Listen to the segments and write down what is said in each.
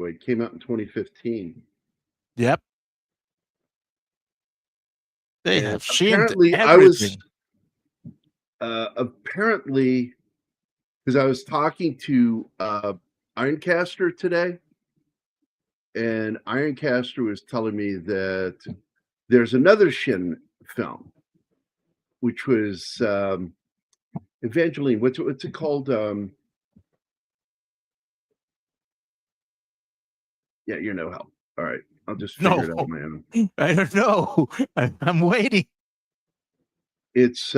way. It came out in 2015. Yep. They have apparently everything. Apparently, because I was talking to Ironcaster today, and Ironcaster was telling me that there's another Shin film, which was Evangeline. What's it called? Yeah, you're no help. All right, I'll just figure it out on my own. I don't know. I'm waiting. It's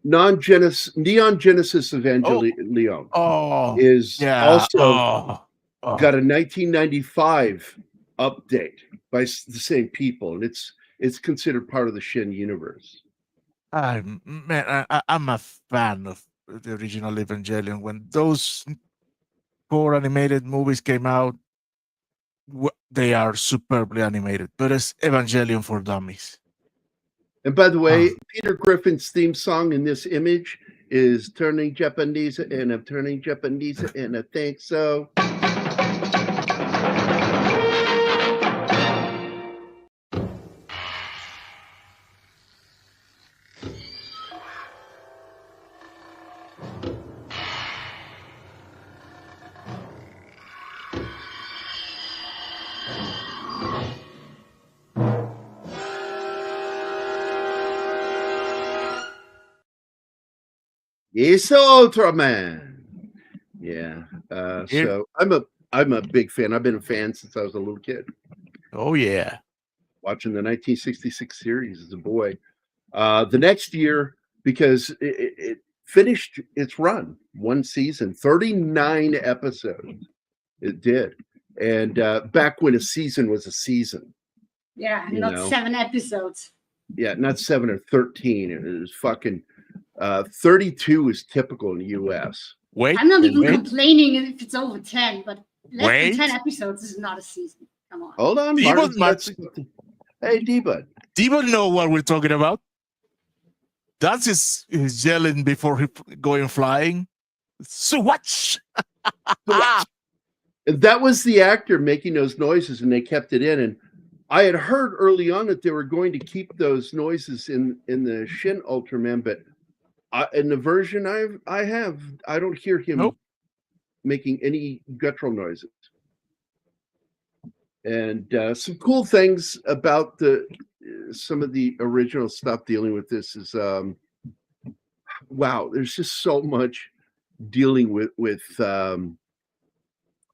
Neon Genesis Evangelion. Is also got a 1995 update by the same people, and it's considered part of the Shin universe. I'm a fan of the original Evangelion. When those 4 animated movies came out, they are superbly animated, but it's Evangelion for dummies. And by the way, Peter Griffin's theme song in this image is turning Japanese, and I'm turning Japanese, and I think so. Yes, Ultraman. Yeah. So I'm a big fan. I've been a fan since I was a little kid. Oh yeah. Watching the 1966 series as a boy. The next year, because it finished its run, one season, 39 episodes. It did. And back when a season was a season. Yeah, not 7 episodes. Yeah, not 7 or 13. It was fucking 32 is typical in the US. I'm not even complaining if it's over 10, but less than 10 episodes is not a season. Come on. Hold on. Hey, D-Bud. D-Bud know what we're talking about. That's his yelling before going flying. So what? That was the actor making those noises, and they kept it in. And I had heard early on that they were going to keep those noises in the Shin Ultraman, but in the version I have, I don't hear him making any guttural noises. And some cool things about some of the original stuff dealing with this is, wow, there's just so much dealing with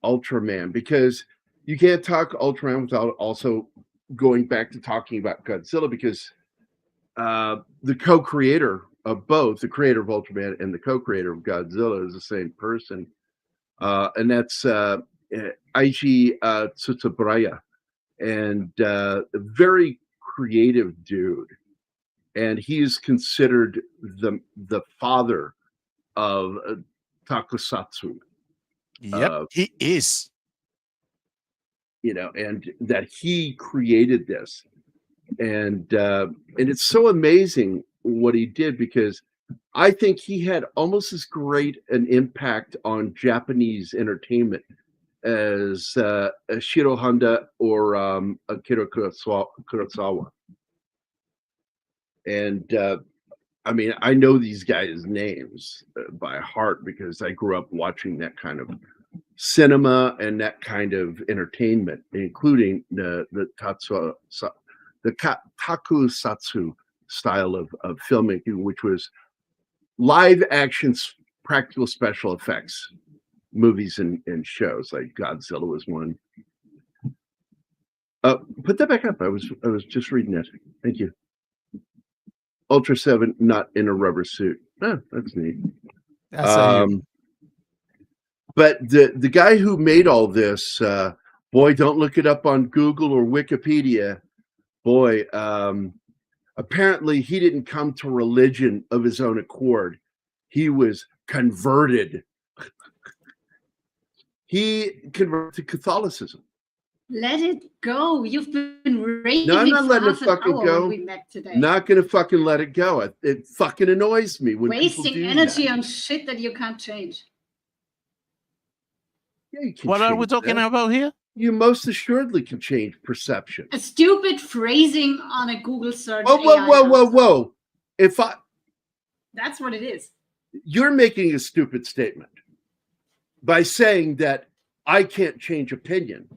Ultraman, because you can't talk Ultraman without also going back to talking about Godzilla, because the co-creator of both, the creator of Ultraman and the co-creator of Godzilla, is the same person, and that's Eiji Tsutsubara, and a very creative dude, and he is considered the father of Tokusatsu. Yep, he is. And that he created this, and it's so amazing what he did, because I think he had almost as great an impact on Japanese entertainment as Shiro Honda or Akira Kurosawa. And I mean, I know these guys' names by heart because I grew up watching that kind of cinema and that kind of entertainment, including the takusatsu style of filmmaking, which was live action practical special effects movies and shows. Like Godzilla was one. Put that back up. I was just reading it. Thank you. Ultra 7 not in a rubber suit. That's neat. But the guy who made all this, boy, don't look it up on Google or Wikipedia. Boy, apparently he didn't come to religion of his own accord. He was converted. He converted to Catholicism. Let it go. You've been raving. No, I'm not letting it for fucking go. We met today. Not gonna fucking let it go. It fucking annoys me when wasting people do energy that. on shit that you can't change. Yeah, you can What are we change talking that. about here? You most assuredly can change perception. A stupid phrasing on a Google search. Whoa, whoa, AI whoa, whoa, answer. whoa! That's what it is. You're making a stupid statement by saying that I can't change opinion.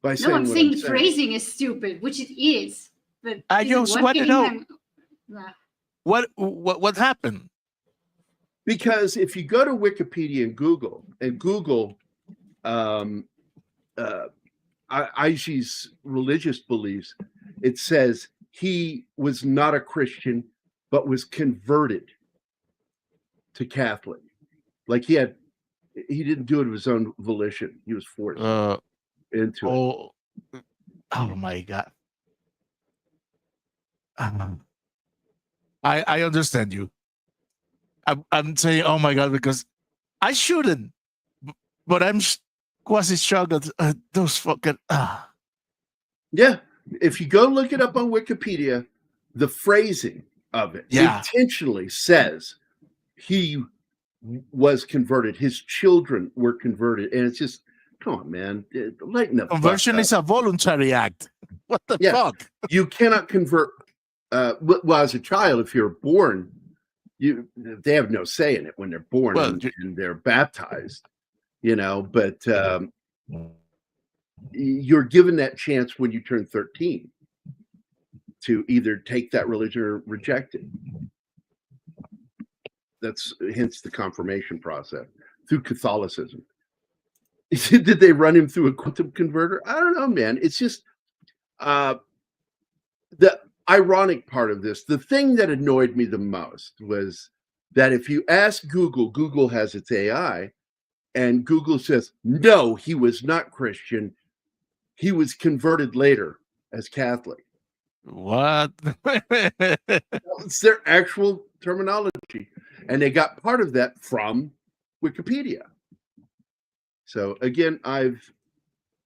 By saying No, I'm what saying I'm the saying. phrasing is stupid, which it is. But I is it just worth want to getting know them- Nah. what happened. Because if you go to Wikipedia and Google Aiji's religious beliefs, it says he was not a Christian, but was converted to Catholic. Like he didn't do it of his own volition. He was forced into it. Oh my God. I understand you. I'm saying, oh my God, because I shouldn't, but I'm quasi shocked at those fucking. Yeah. If you go look it up on Wikipedia, the phrasing of it intentionally says he was converted. His children were converted. And it's just, come on, man. Lighten up. Conversion is a voluntary act. What the fuck? You cannot convert. Well, as a child, if you're born, they have no say in it when they're born and they're baptized, but you're given that chance when you turn 13 to either take that religion or reject it. That's hence the confirmation process through Catholicism. Did they run him through a quantum converter? I don't know, man. It's just the ironic part of this. The thing that annoyed me the most was that if you ask Google has its AI, and Google says, no, he was not Christian. He was converted later as Catholic. What? It's their actual terminology. And they got part of that from Wikipedia. So again, I've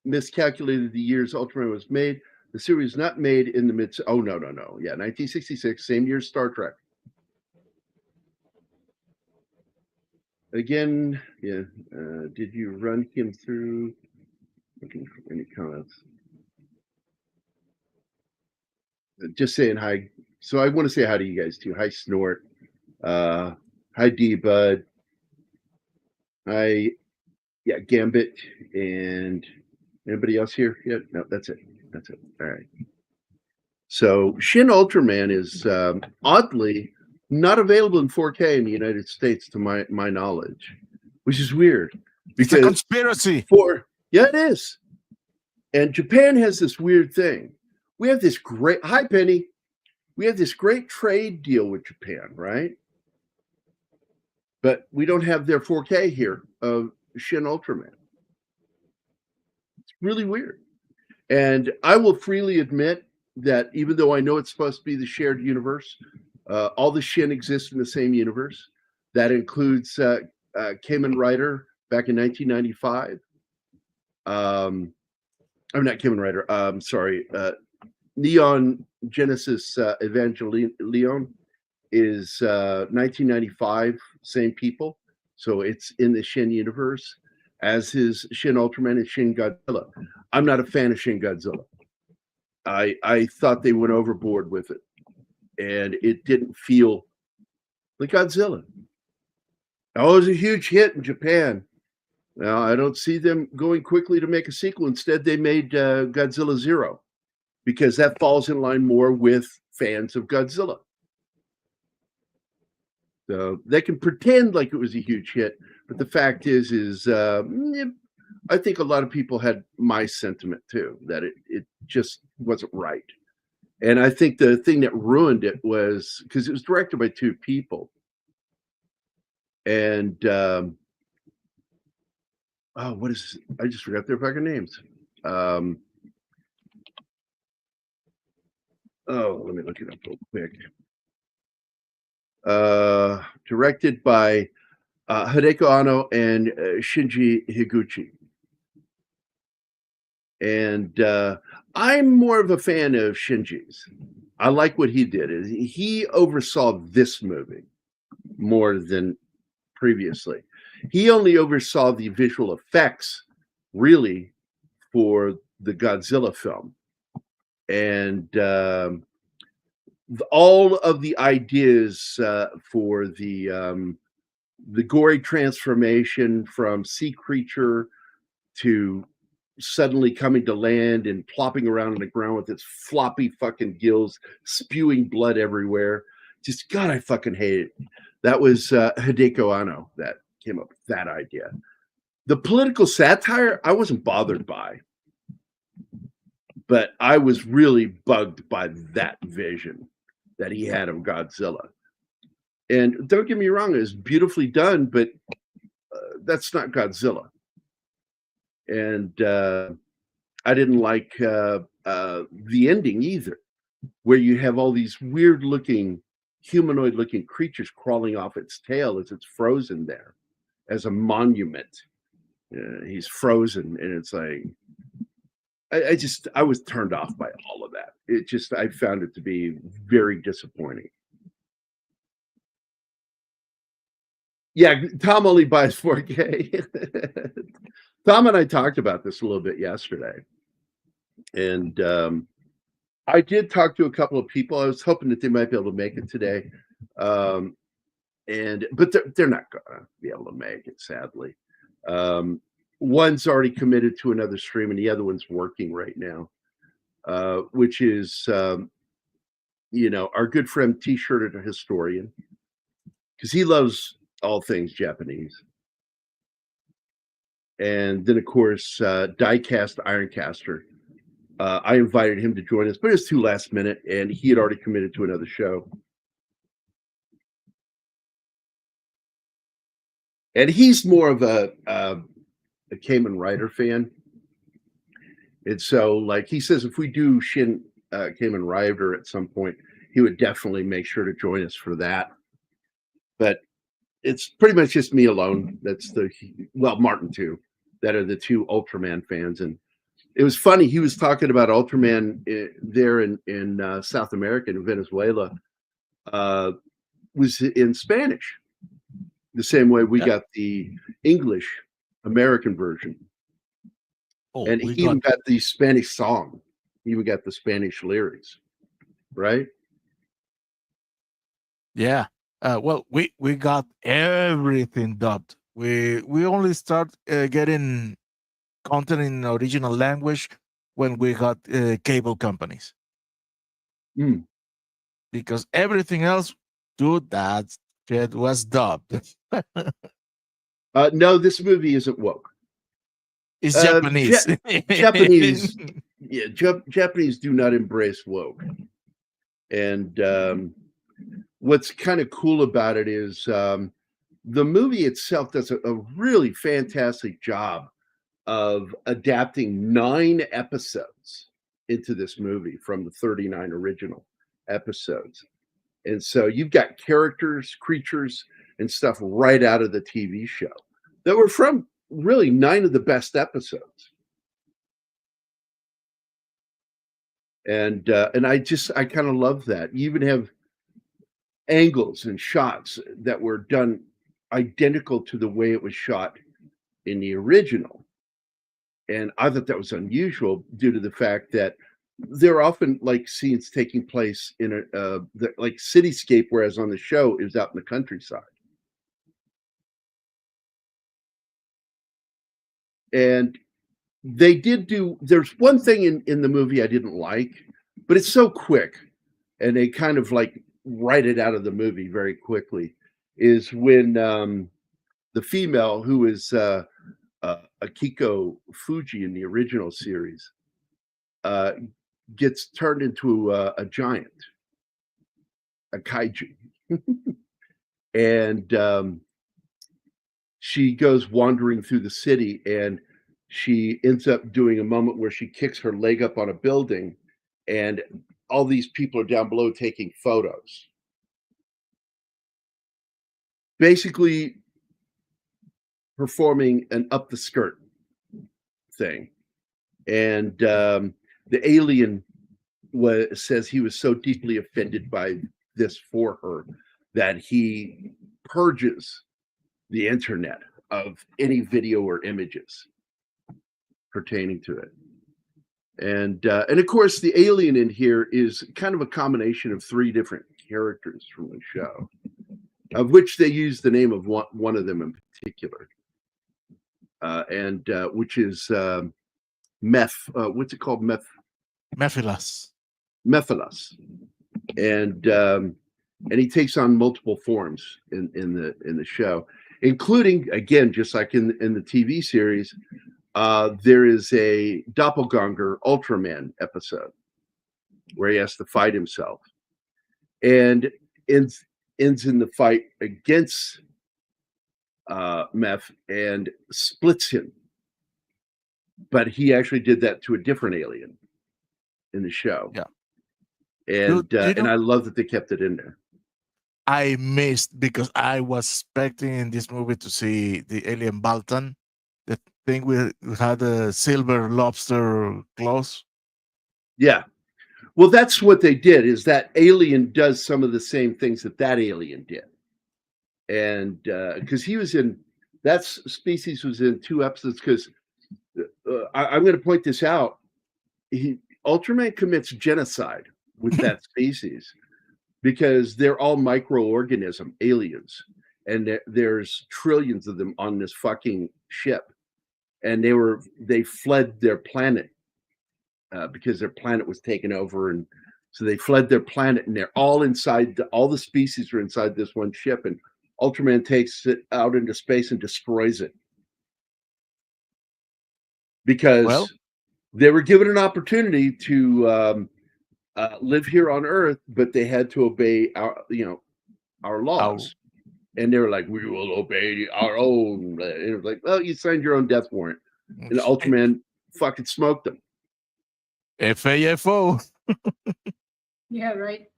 miscalculated the years Ultraman was made. The series not made in the mid. Oh, no. Yeah, 1966, same year as Star Trek. Again, yeah. Did you run him through? Looking for any comments. Just saying hi. So I want to say hi to you guys too. Hi, Snort. Hi, D-Bud. Hi, Gambit. And anybody else here yet? No, that's it. All right. So Shin Ultraman is oddly not available in 4K in the United States, to my knowledge, which is weird. It's a conspiracy. It is. And Japan has this weird thing. We have this great, hi Penny, we have this great trade deal with Japan, right? But we don't have their 4K here of Shin Ultraman. It's really weird. And I will freely admit that even though I know it's supposed to be the shared universe, all the Shin exist in the same universe. That includes Kamen Rider back in 1995. I'm not Kamen Rider. Sorry. Neon Genesis Evangelion is 1995, same people. So it's in the Shin universe, as is Shin Ultraman and Shin Godzilla. I'm not a fan of Shin Godzilla. I thought they went overboard with it, and it didn't feel like Godzilla. Oh, it was a huge hit in Japan. Now, I don't see them going quickly to make a sequel. Instead, they made Godzilla 0, because that falls in line more with fans of Godzilla. So they can pretend like it was a huge hit, but the fact is I think a lot of people had my sentiment too, that it just wasn't right. And I think the thing that ruined it was because it was directed by two people. And what is I just forgot their fucking names. Let me look it up real quick. Directed by Hideko Anno and Shinji Higuchi. And I'm more of a fan of Shinji's. I like what he did. He oversaw this movie more than previously. He only oversaw the visual effects really, for the Godzilla film. And all of the ideas for the gory transformation from sea creature to suddenly coming to land and plopping around on the ground with its floppy fucking gills, spewing blood everywhere. Just, God, I fucking hate it. That was Hideko Anno that came up with that idea. The political satire, I wasn't bothered by, but I was really bugged by that vision that he had of Godzilla. And don't get me wrong, it was beautifully done, but that's not Godzilla. And I didn't like the ending either, where you have all these weird-looking, humanoid-looking creatures crawling off its tail as it's frozen there as a monument. He's frozen, and it's like, I was turned off by all of that. I found it to be very disappointing. Yeah, Tom only buys 4K. Tom and I talked about this a little bit yesterday. And I did talk to a couple of people. I was hoping that they might be able to make it today. But they're not going to be able to make it, sadly. One's already committed to another stream, and the other one's working right now, which is, our good friend T-shirted historian, because he loves all things Japanese. And then, of course, Diecast Ironcaster. I invited him to join us, but it was too last minute, and he had already committed to another show. And he's more of a Kamen Rider fan. And so, like, he says if we do Shin Kamen Rider at some point, he would definitely make sure to join us for that. But it's pretty much just me alone. That's Martin too, that are the two Ultraman fans. And it was funny. He was talking about Ultraman there in South America, in Venezuela, was in Spanish, the same way we got the English American version. Oh, and he even got the Spanish song. He even got the Spanish lyrics, right? Yeah. Well, we got everything dubbed. We only start getting content in original language when we got cable companies. Because everything else, dude, that shit was dubbed. No, this movie isn't woke. It's Japanese. Japanese, Japanese do not embrace woke. And what's kind of cool about it is the movie itself does a really fantastic job of adapting 9 episodes into this movie from the 39 original episodes. And so you've got characters, creatures, and stuff right out of the TV show that were from really 9 of the best episodes. And I kind of love that. You even have angles and shots that were done identical to the way it was shot in the original. And I thought that was unusual due to the fact that there are often like scenes taking place in like cityscape, whereas on the show it was out in the countryside. And they did there's one thing in the movie I didn't like, but it's so quick, and they kind of like write it out of the movie very quickly, is when the female, who is Akiko Fuji in the original series, gets turned into a giant, a kaiju. And she goes wandering through the city, and she ends up doing a moment where she kicks her leg up on a building, and all these people are down below taking photos. Basically performing an up the skirt thing. And the alien says he was so deeply offended by this for her that he purges the internet of any video or images. pertaining to it. And of course, the alien in here is kind of a combination of 3 different characters from the show, of which they use the name of one of them in particular, which is Meth. What's it called? Mephilas. Mephilas, and he takes on multiple forms in the show, including, again, just like in the TV series, there is a doppelganger Ultraman episode where he has to fight himself, and ends in the fight against Meth and splits him. But he actually did that to a different alien in the show. Yeah. And and I love that they kept it in there. I missed, because I was expecting in this movie to see the alien Baltan, the thing we had a silver lobster claws. Yeah. Well, that's what they did, is that alien does some of the same things that alien did. And because he was in, that species was in 2 episodes, because I'm going to point this out. Ultraman commits genocide with that species, because they're all microorganism aliens, and there's trillions of them on this fucking ship, and they fled their planet because their planet was taken over, and so they fled their planet, and they're all inside. All the species are inside this one ship, and Ultraman takes it out into space and destroys it, because they were given an opportunity to live here on Earth, but they had to obey our laws. And they were like, we will obey our own. And it was like, well, you signed your own death warrant. And Ultraman fucking smoked them. FAFO. Yeah, right.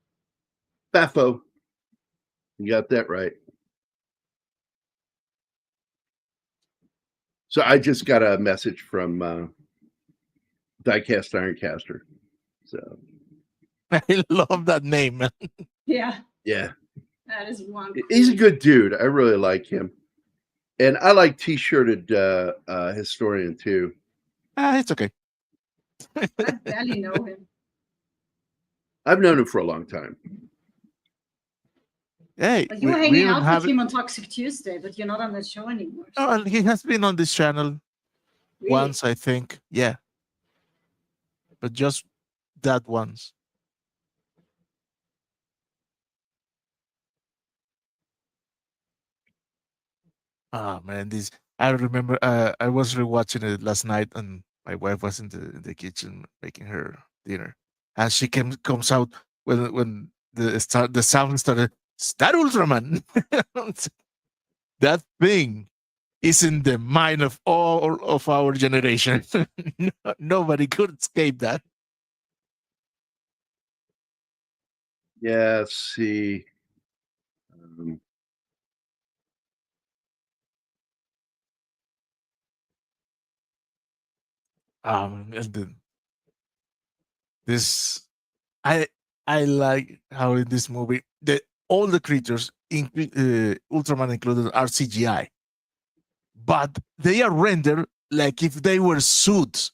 Baffo. You got that right. So I just got a message from Diecast Ironcaster. So I love that name, man. Yeah. Yeah. That is one. He's a good dude. I really like him. And I like T-shirted Historian too. It's okay. I barely know him. I've known him for a long time. Hey, But you're hanging out with him on Toxic Tuesday, but you're not on the show anymore. So. Oh, he has been on this channel once, I think. Yeah. But just that once. Oh man, I remember I was rewatching it last night, and my wife was in the kitchen making her dinner. And she comes out when the sound started, "Star Ultraman." That thing is in the mind of all of our generation. Nobody could escape that. Yeah, let's see. And I like how in this movie all the creatures, Ultraman included, are CGI, but they are rendered like if they were suits.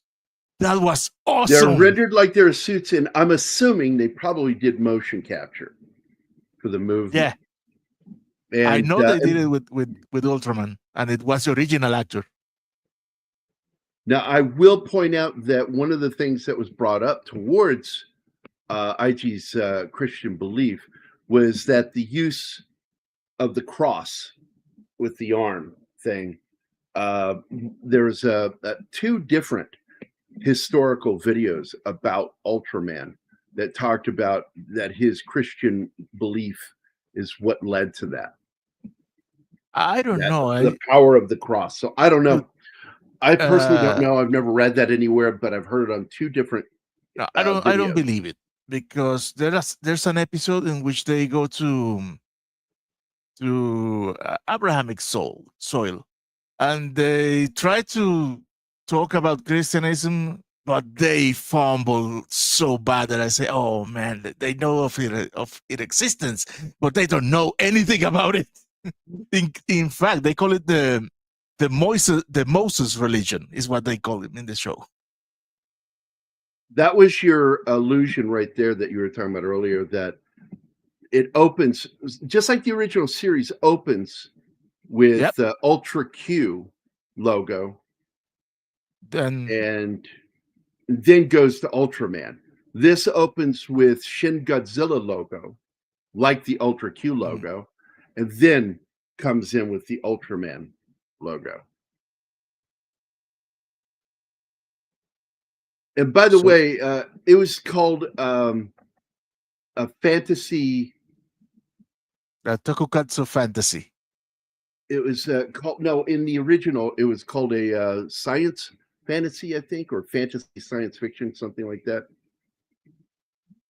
That was awesome. They're rendered like they're suits, and I'm assuming they probably did motion capture for the movie. Yeah, and, I know they did it with Ultraman, and it was the original actor. Now, I will point out that one of the things that was brought up towards IG's Christian belief was that the use of the cross with the arm thing, there's 2 different historical videos about Ultraman that talked about that his Christian belief is what led to that. I don't know. The power of the cross. So I don't know. I personally don't know. I've never read that anywhere, but I've heard it on 2 different. I don't believe it, because there's an episode in which they go to Abrahamic soil, and they try to talk about Christianism, but they fumble so bad that I say, "Oh man, they know of its existence, but they don't know anything about it." In fact, they call it the the Moses religion is what they call him in the show. That was your allusion right there that you were talking about earlier, that it opens just like the original series opens with the Ultra Q logo, and then goes to Ultraman. This opens with Shin Godzilla logo, like the Ultra Q logo, and then comes in with the Ultraman logo. And by the way, it was called a fantasy. Tokukatsu Fantasy. It was called, no, in the original, it was called a science fantasy, I think, or fantasy science fiction, something like that.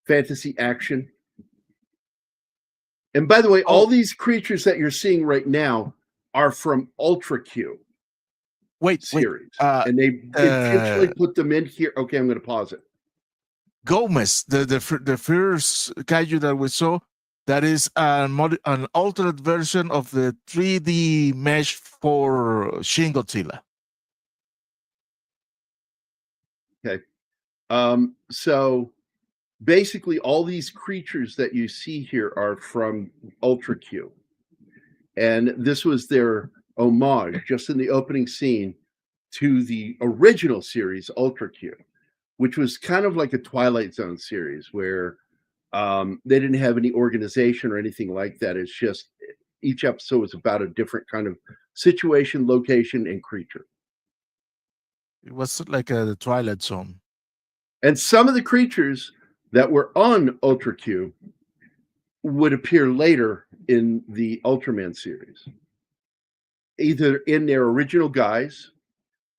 Fantasy action. And by the way, all these creatures that you're seeing right now are from Ultra Q series. And they intentionally put them in here. Okay, I'm going to pause it. Gomez, the first kaiju that we saw, that is an alternate version of the 3D mesh for Shin Godzilla. Okay. So basically all these creatures that you see here are from Ultra Q. And this was their homage, just in the opening scene, to the original series, Ultra Q, which was kind of like a Twilight Zone series where they didn't have any organization or anything like that. It's just each episode was about a different kind of situation, location, and creature. It was like a Twilight Zone. And some of the creatures that were on Ultra Q would appear later in the Ultraman series, either in their original guise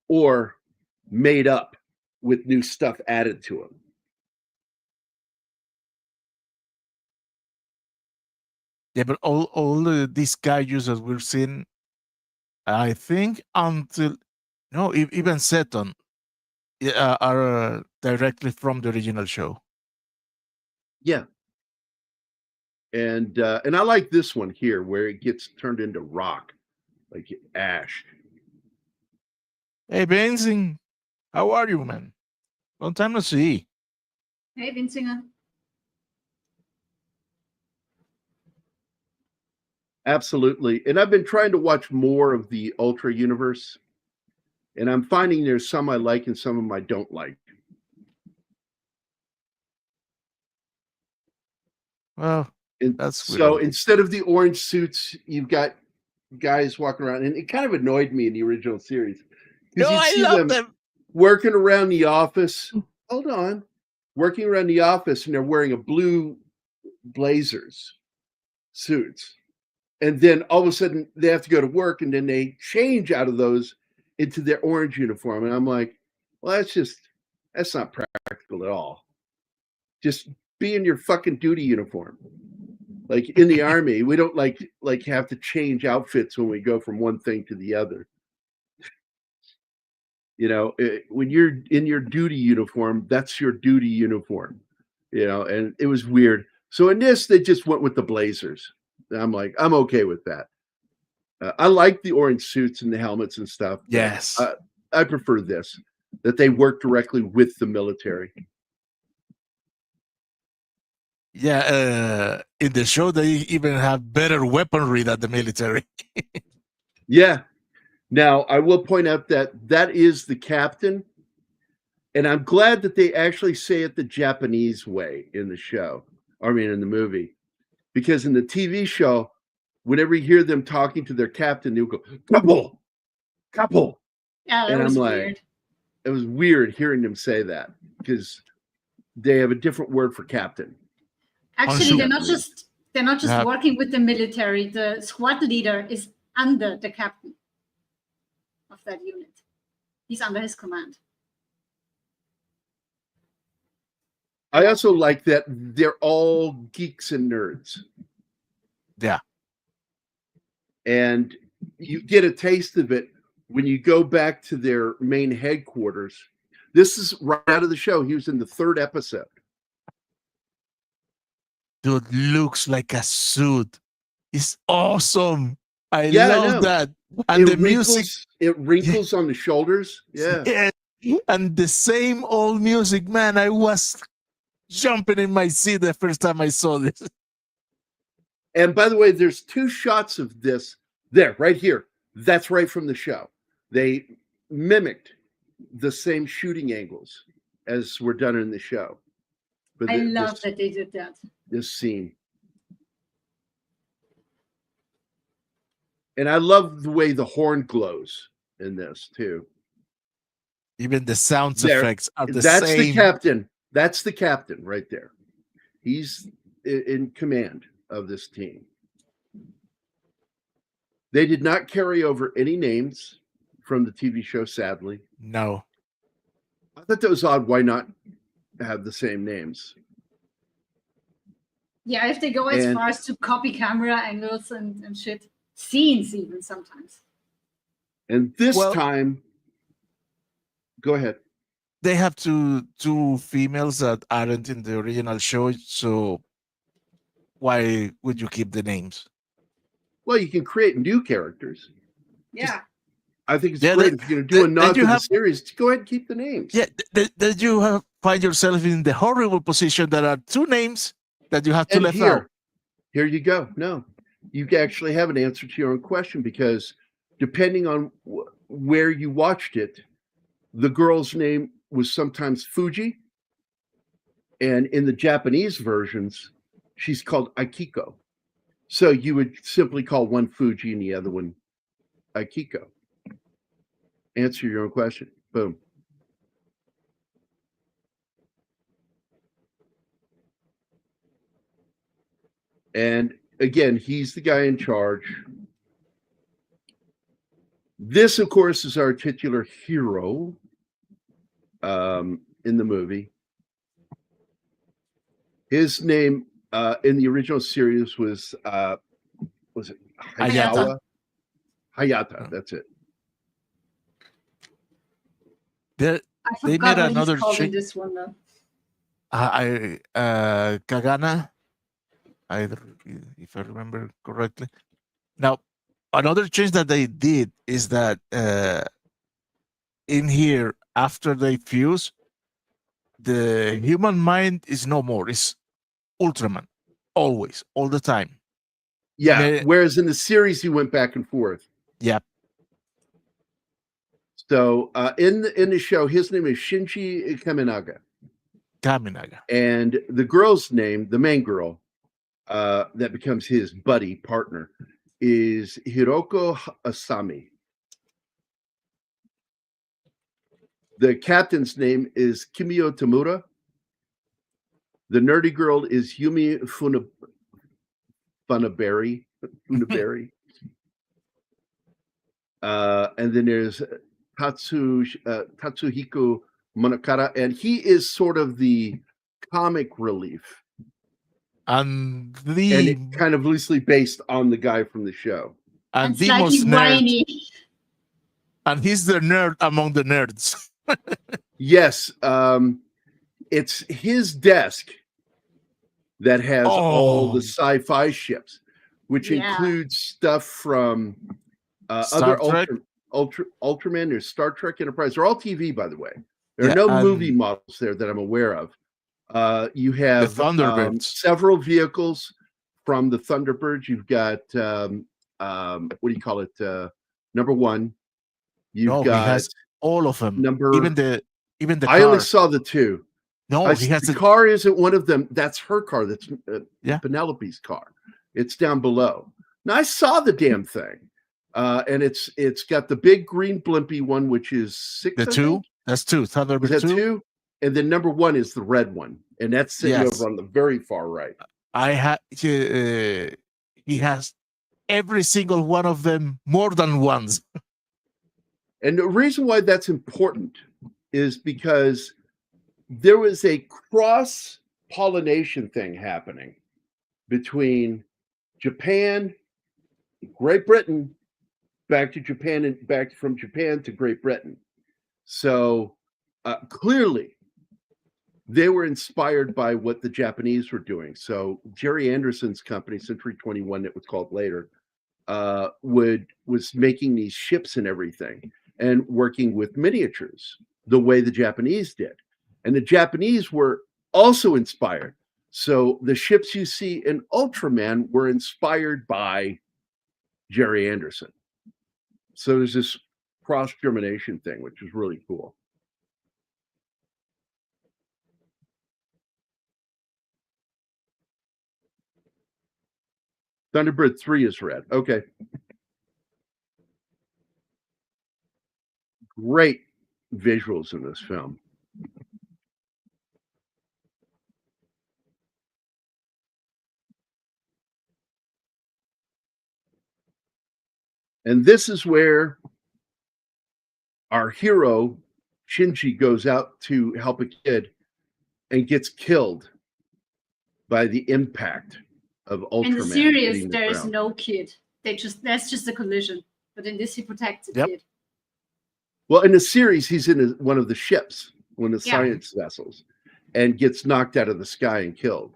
or made up with new stuff added to them. Yeah, but all these kaijus that we've seen, I think even Seton are directly from the original show. Yeah. And I like this one here where it gets turned into rock, like ash. Hey, Vincing, how are you, man? Long time no see. Hey, Vincinger. Absolutely. And I've been trying to watch more of the Ultra universe, and I'm finding there's some I like and some of them I don't like. Well, that's so instead of the orange suits, you've got guys walking around, and it kind of annoyed me in the original series. No, I love them working around the office. Hold on. Working around the office, and they're wearing a blue blazers suits. And then all of a sudden they have to go to work, and then they change out of those into their orange uniform. And I'm like, well, that's not practical at all. Just be in your fucking duty uniform. Like in the army, we don't like have to change outfits when we go from one thing to the other. You know, when you're in your duty uniform, that's your duty uniform. You know, and it was weird. So in this, they just went with the blazers. I'm like, I'm okay with that. I like the orange suits and the helmets and stuff. Yes. I prefer this, that they work directly with the military. Yeah, in the show, they even have better weaponry than the military. Yeah. Now, I will point out that is the captain, and I'm glad that they actually say it the Japanese way in the show, in the movie. Because in the TV show, whenever you hear them talking to their captain, they'll go, couple. Yeah, that was weird. It was weird hearing them say that because they have a different word for captain. Actually, they're not just working with the military. The squad leader is under the captain of that unit. He's under his command. I also like that they're all geeks and nerds. Yeah. And you get a taste of it when you go back to their main headquarters. This is right out of the show. He was in the 3rd episode. Dude, looks like a suit. It's awesome. I Yeah, I love know. that. And the music. It wrinkles on the shoulders. Yeah. Yeah. And the same old music, man. I was jumping in my seat the first time I saw this. And by the way, there's 2 shots of this there, right here. That's right from the show. They mimicked the same shooting angles as were done in the show. But I love that they did that. This scene. And I love the way the horn glows in this too. Even the sound effects are the That's same. the captain. That's the captain right there. He's in command of this team. They did not carry over any names from the TV show, sadly. No. I thought that was odd. Why not have the same names? Yeah, if they go as far as to copy camera angles and shit. Scenes even sometimes. And this time, go ahead. They have two females that aren't in the original show, so why would you keep the names? Well, you can create new characters. Yeah. I think it's great if you're going to do a nod to the series. Go ahead and keep the names. Yeah, did you find yourself in the horrible position that are 2 names that you have to left out? Here you go. No, you actually have an answer to your own question, because depending on where you watched it, the girl's name was sometimes Fuji, and in the Japanese versions, she's called Akiko. So you would simply call one Fuji and the other one Akiko. Answer your own question. Boom. And again, he's the guy in charge. This, of course, is our titular hero in the movie. His name in the original series was it Hayata? Hayata, that's it. They made another change. This one though. Kagana, if I remember correctly. Now, another change that they did is that in here, after they fuse, the human mind is no more. It's Ultraman, always, all the time. Yeah. Whereas in the series, he went back and forth. Yeah. So in the show, his name is Shinji Kaminaga. And the girl's name, the main girl, that becomes his buddy partner, is Hiroko Asami. The captain's name is Kimio Tamura. The nerdy girl is Yumi Funaberi. And then there's Tatsuhiko Monokara, and he is sort of the comic relief. And it kind of loosely based on the guy from the show. And the most nerd. And he's the nerd among the nerds. Yes. It's his desk that has all the sci-fi ships, which includes stuff from other Ultraman. There's Star Trek Enterprise. They're all TV, by the way. There are no movie models there that I'm aware of. You have several vehicles from the Thunderbirds. You've got what do you call it? Number 1. You've got he has all of them. Even the car. I only saw the 2. No, he has the car isn't one of them. That's her car. That's Penelope's car. It's down below. Now I saw the damn thing, and it's got the big green blimpy one, which is 6. The 2. That's 2. Thunderbird is that 2? And then number 1 is the red one, and that's sitting over on the very far right. He has every single one of them more than once. And the reason why that's important is because there was a cross-pollination thing happening between Japan, Great Britain, back to Japan, and back from Japan to Great Britain. So clearly, they were inspired by what the Japanese were doing. So Jerry Anderson's company, Century 21, it was called later, was making these ships and everything and working with miniatures the way the Japanese did. And the Japanese were also inspired. So the ships you see in Ultraman were inspired by Jerry Anderson. So there's this cross-germination thing, which is really cool. Thunderbird 3 is red. Okay. Great visuals in this film. And this is where our hero, Shinji, goes out to help a kid and gets killed by the impact of Ultraman. In the series, hitting the there is ground. no kid. That's just a collision. But in this, he protects the kid. Well, in the series, he's in one of the ships, one of the science vessels, and gets knocked out of the sky and killed.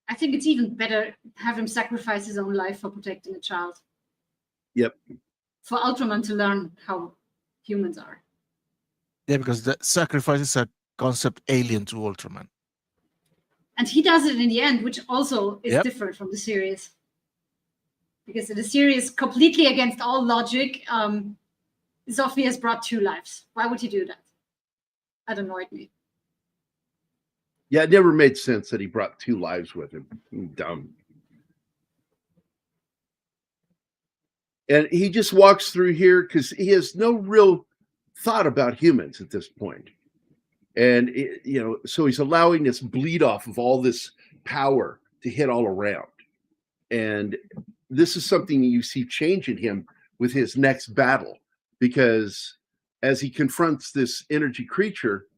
I think it's even better have him sacrifice his own life for protecting a child. Yep. For Ultraman to learn how humans are. Yeah, because the sacrifice is a concept alien to Ultraman. And he does it in the end, which also is different from the series. Because in the series, completely against all logic, Sophie has brought 2 lives. Why would he do that? That annoyed me. Yeah, it never made sense that he brought 2 lives with him. Dumb. And he just walks through here because he has no real thought about humans at this point. And, so he's allowing this bleed off of all this power to hit all around. And this is something you see change in him with his next battle, because as he confronts this energy creature,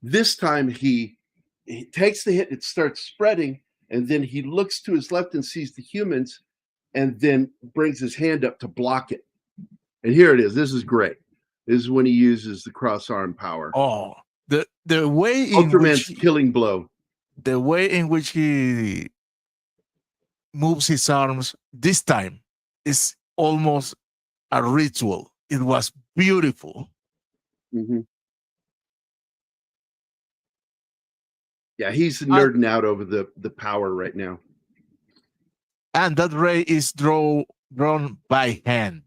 this time he takes the hit, it starts spreading, and then he looks to his left and sees the humans and then brings his hand up to block it. And here it is. This is great. This is when he uses the cross arm power. Oh, the way in Ultraman's which killing blow. The way in which he moves his arms this time is almost a ritual. It was beautiful. Mm-hmm. Yeah, he's nerding out over the power right now. And that ray is drawn by hand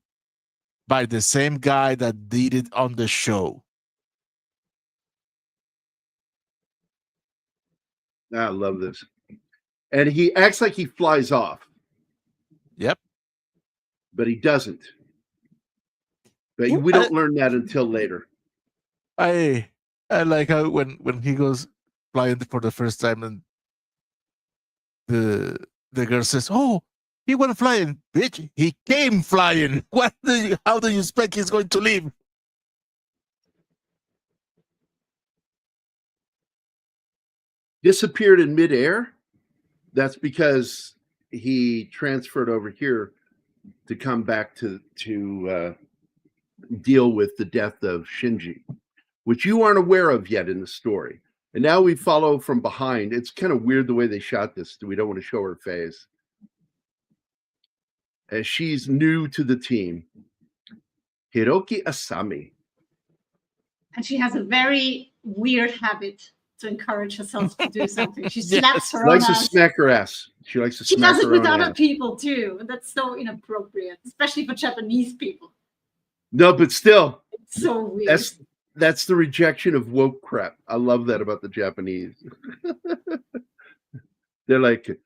by the same guy that did it on the show. I love this. And he acts like he flies off. Yep. But he doesn't. But we don't learn that until later. I like how when he goes flying for the first time and the girl says, "Oh, he went flying, bitch. He came flying. How do you expect he's going to live?" Disappeared in midair. That's because he transferred over here to come back to deal with the death of Shinji, which you aren't aware of yet in the story. And now we follow from behind. It's kind of weird the way they shot this. We don't want to show her face. As she's new to the team, Hiroki Asami. And she has a very weird habit to encourage herself to do something. She slaps her own ass. She likes to smack her ass. She likes to smack her own ass. She does it with other people too. And that's so inappropriate, especially for Japanese people. No, but still. It's so weird. That's the rejection of woke crap. I love that about the Japanese. They're like,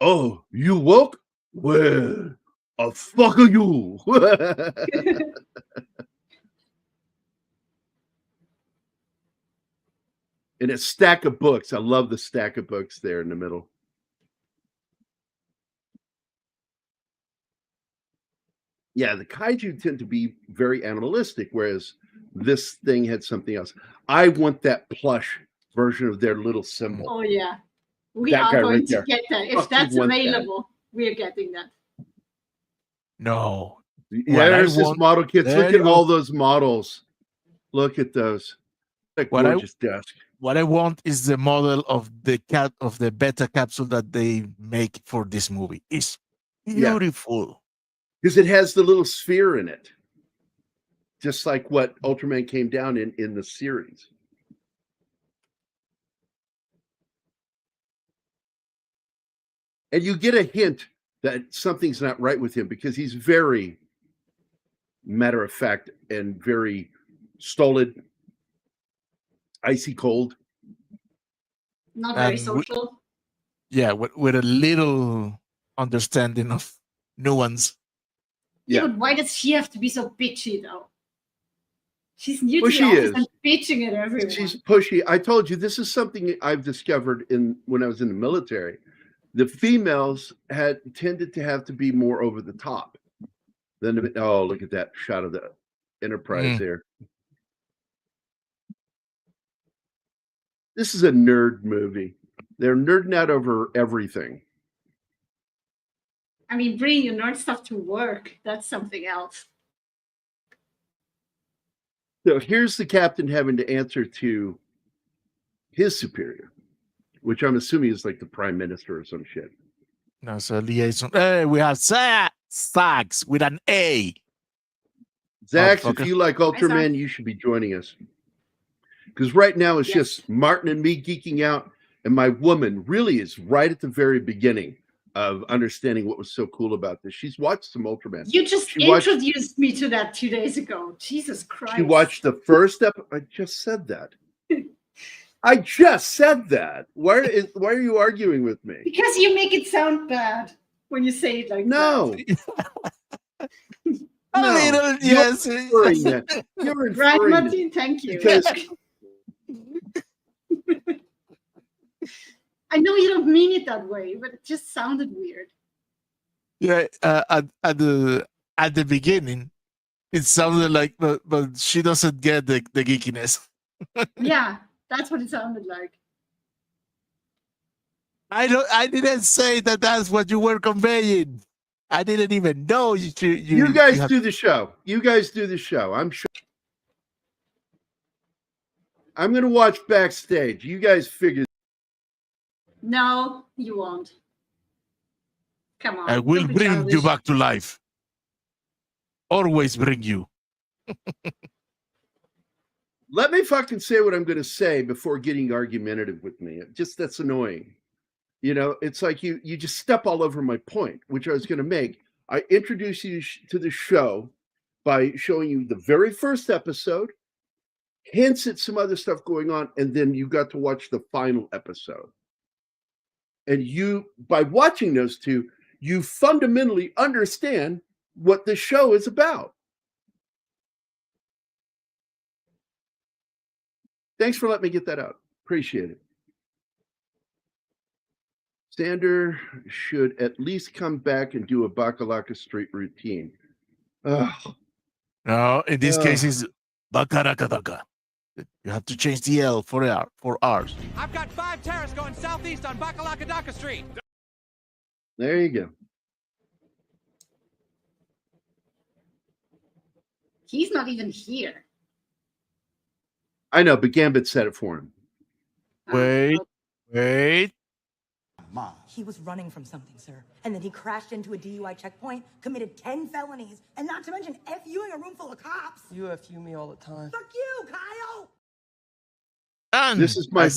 "Oh, you woke? Well, a fuck are you?" And a stack of books. I love the stack of books there in the middle. Yeah, the kaiju tend to be very animalistic, whereas this thing had something else. I want that plush version of their little symbol. Oh, yeah. We are going to get that. If that's available, we're getting that. No. Yeah, there's this model kits. Look at all those models. Look at those. That gorgeous desk. What I want is the model of the beta capsule that they make for this movie. It's beautiful. Because it has the little sphere in it. Just like what Ultraman came down in the series. And you get a hint that something's not right with him because he's very matter of fact and very stolid, icy cold. Not very And social. With a little understanding of nuance. Yeah, Yeah. but why does she have to be so bitchy though? She's new Well, to she the office is. and bitching at everyone. She's pushy. I told you this is something I've discovered when I was in the military. The females had tended to have to be more over the top than look at that shot of the Enterprise there. This is a nerd movie. They're nerding out over everything. I mean, bringing your nerd stuff to work, that's something else. So here's the captain having to answer to his superior, which I'm assuming is like the prime minister or some shit. No, so liaison. Hey, we have Sax with an A. Zax, if you like Ultraman, you should be joining us. Because right now it's just Martin and me geeking out, and my woman really is right at the very beginning of understanding what was so cool about this. She's watched some Ultraman. You just introduced me to that 2 days ago. Jesus Christ. She watched the first episode. I just said that. I just said that. Why are you arguing with me? Because you make it sound bad when you say it like that. A little, yes. You're inferring right, Martin, thank you. Because I know you don't mean it that way, but it just sounded weird. Yeah, at the beginning, it sounded like, but she doesn't get the geekiness. Yeah, that's what it sounded like. I didn't say that that's what you were conveying. I didn't even know you guys do the show. You guys do the show. I'm sure. I'm gonna watch backstage. You guys figure. No, you won't. Come on. I will bring you back to life. Always bring you. Let me fucking say what I'm going to say before getting argumentative with me. That's annoying. You know, it's like you just step all over my point, which I was going to make. I introduced you to the show by showing you the very first episode, hints at some other stuff going on, and then you got to watch the final episode. And you, by watching those two, you fundamentally understand what the show is about. Thanks for letting me get that out. Appreciate it. Sander should at least come back and do a Bakalaka Street routine. Ugh. No, in this case, it's Bakarakadaka. You have to change the L for R's. I've got 5 terrorists going southeast on Bakalakadaka Street. There you go. He's not even here. I know, but Gambit said it for him. Wait. Mom. He was running from something, sir. And then he crashed into a DUI checkpoint, committed 10 felonies, and not to mention FUing a room full of cops. You FU me all the time. Fuck you, Kyle! And this is my...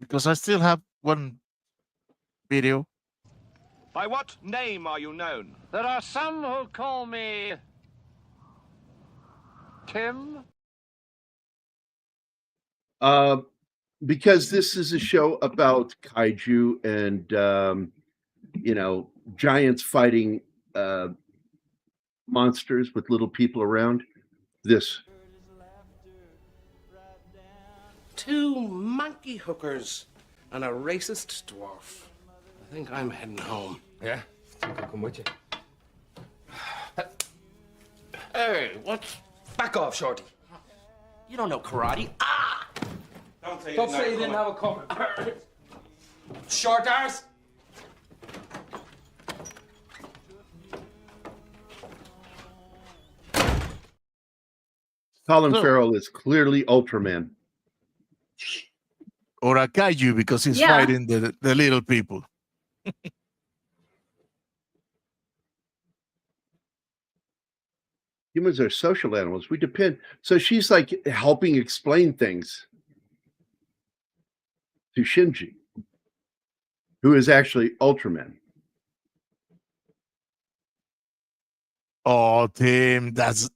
Because I still have one video. By what name are you known? There are some who call me... Tim? Because this is a show about kaiju and, giants fighting monsters with little people around. This. 2 monkey hookers and a racist dwarf. I think I'm heading home. Yeah? Think I'll come with you. Hey, what's... Back off, Shorty. You don't know karate. Ah! Don't say you didn't have a cover. Short arse. Colin Farrell is clearly Ultraman. Or a kaiju because he's fighting the little people. Humans are social animals. We depend. So she's like helping explain things to Shinji, who is actually Ultraman. Oh, Tim, that's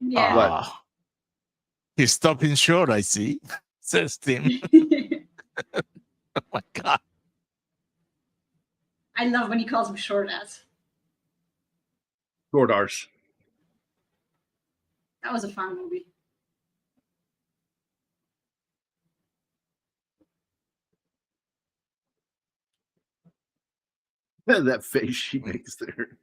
Yeah. What? He's stopping short, I see. Says Tim. Oh my god. I love when he calls him short ass. Short arse. That was a fun movie. That face she makes there.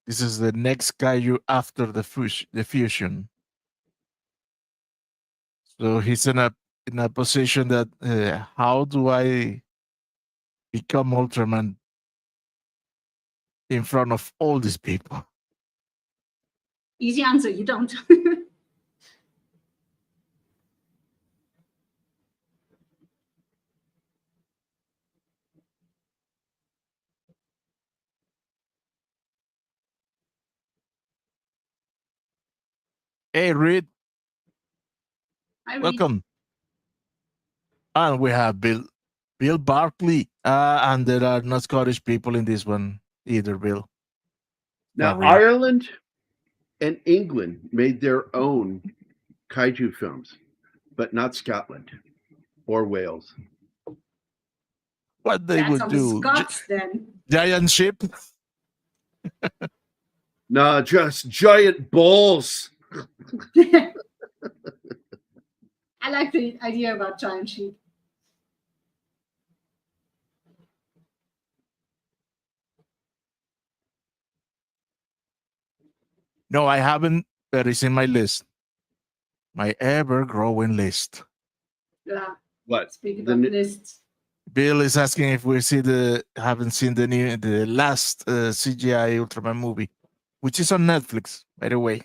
This is the next Kaiju after the fusion. So he's in a position that how do I become Ultraman in front of all these people? Easy answer, you don't. Hey, Reed, I read. welcome. And we have Bill Barkley. And there are no Scottish people in this one either, Bill. Now, Sorry. Ireland and England made their own kaiju films, but not Scotland or Wales. What they That's would on do? the Scots then. Giant ship? Nah, just giant balls. I like the idea about giant sheep. No, I haven't, but it's in my list. My ever-growing list. Yeah. What? Speaking The of n- lists. Bill is asking if we haven't seen the last CGI Ultraman movie, which is on Netflix, by the way.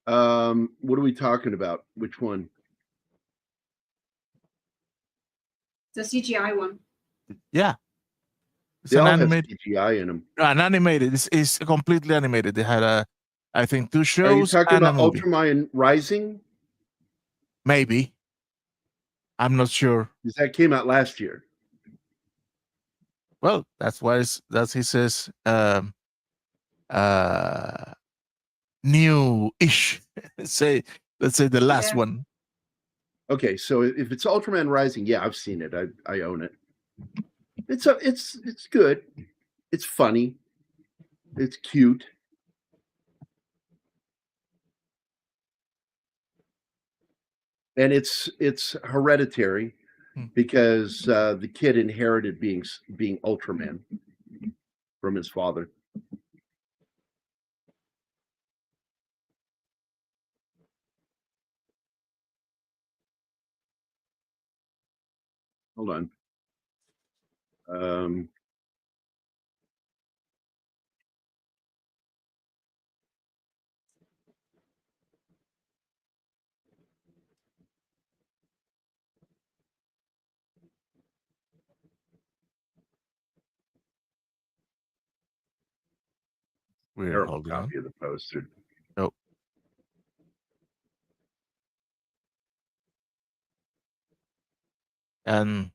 What are we talking about? Which one? The CGI one. Yeah. It's They an all have animated. CGI in them. An animated. It's completely animated. They had I think 2 Are you shows talking and a about movie. Ultraman Rising? Maybe. I'm not sure. Because that came out last year. Well, that's why he says new-ish. let's say the last Yeah. one. Okay, so if it's Ultraman Rising, yeah, I've seen it. I own it. It's good. It's funny. It's cute. And it's hereditary because the kid inherited being Ultraman from his father. Hold on. We're Terrible holding on. copy of the poster. Oh. And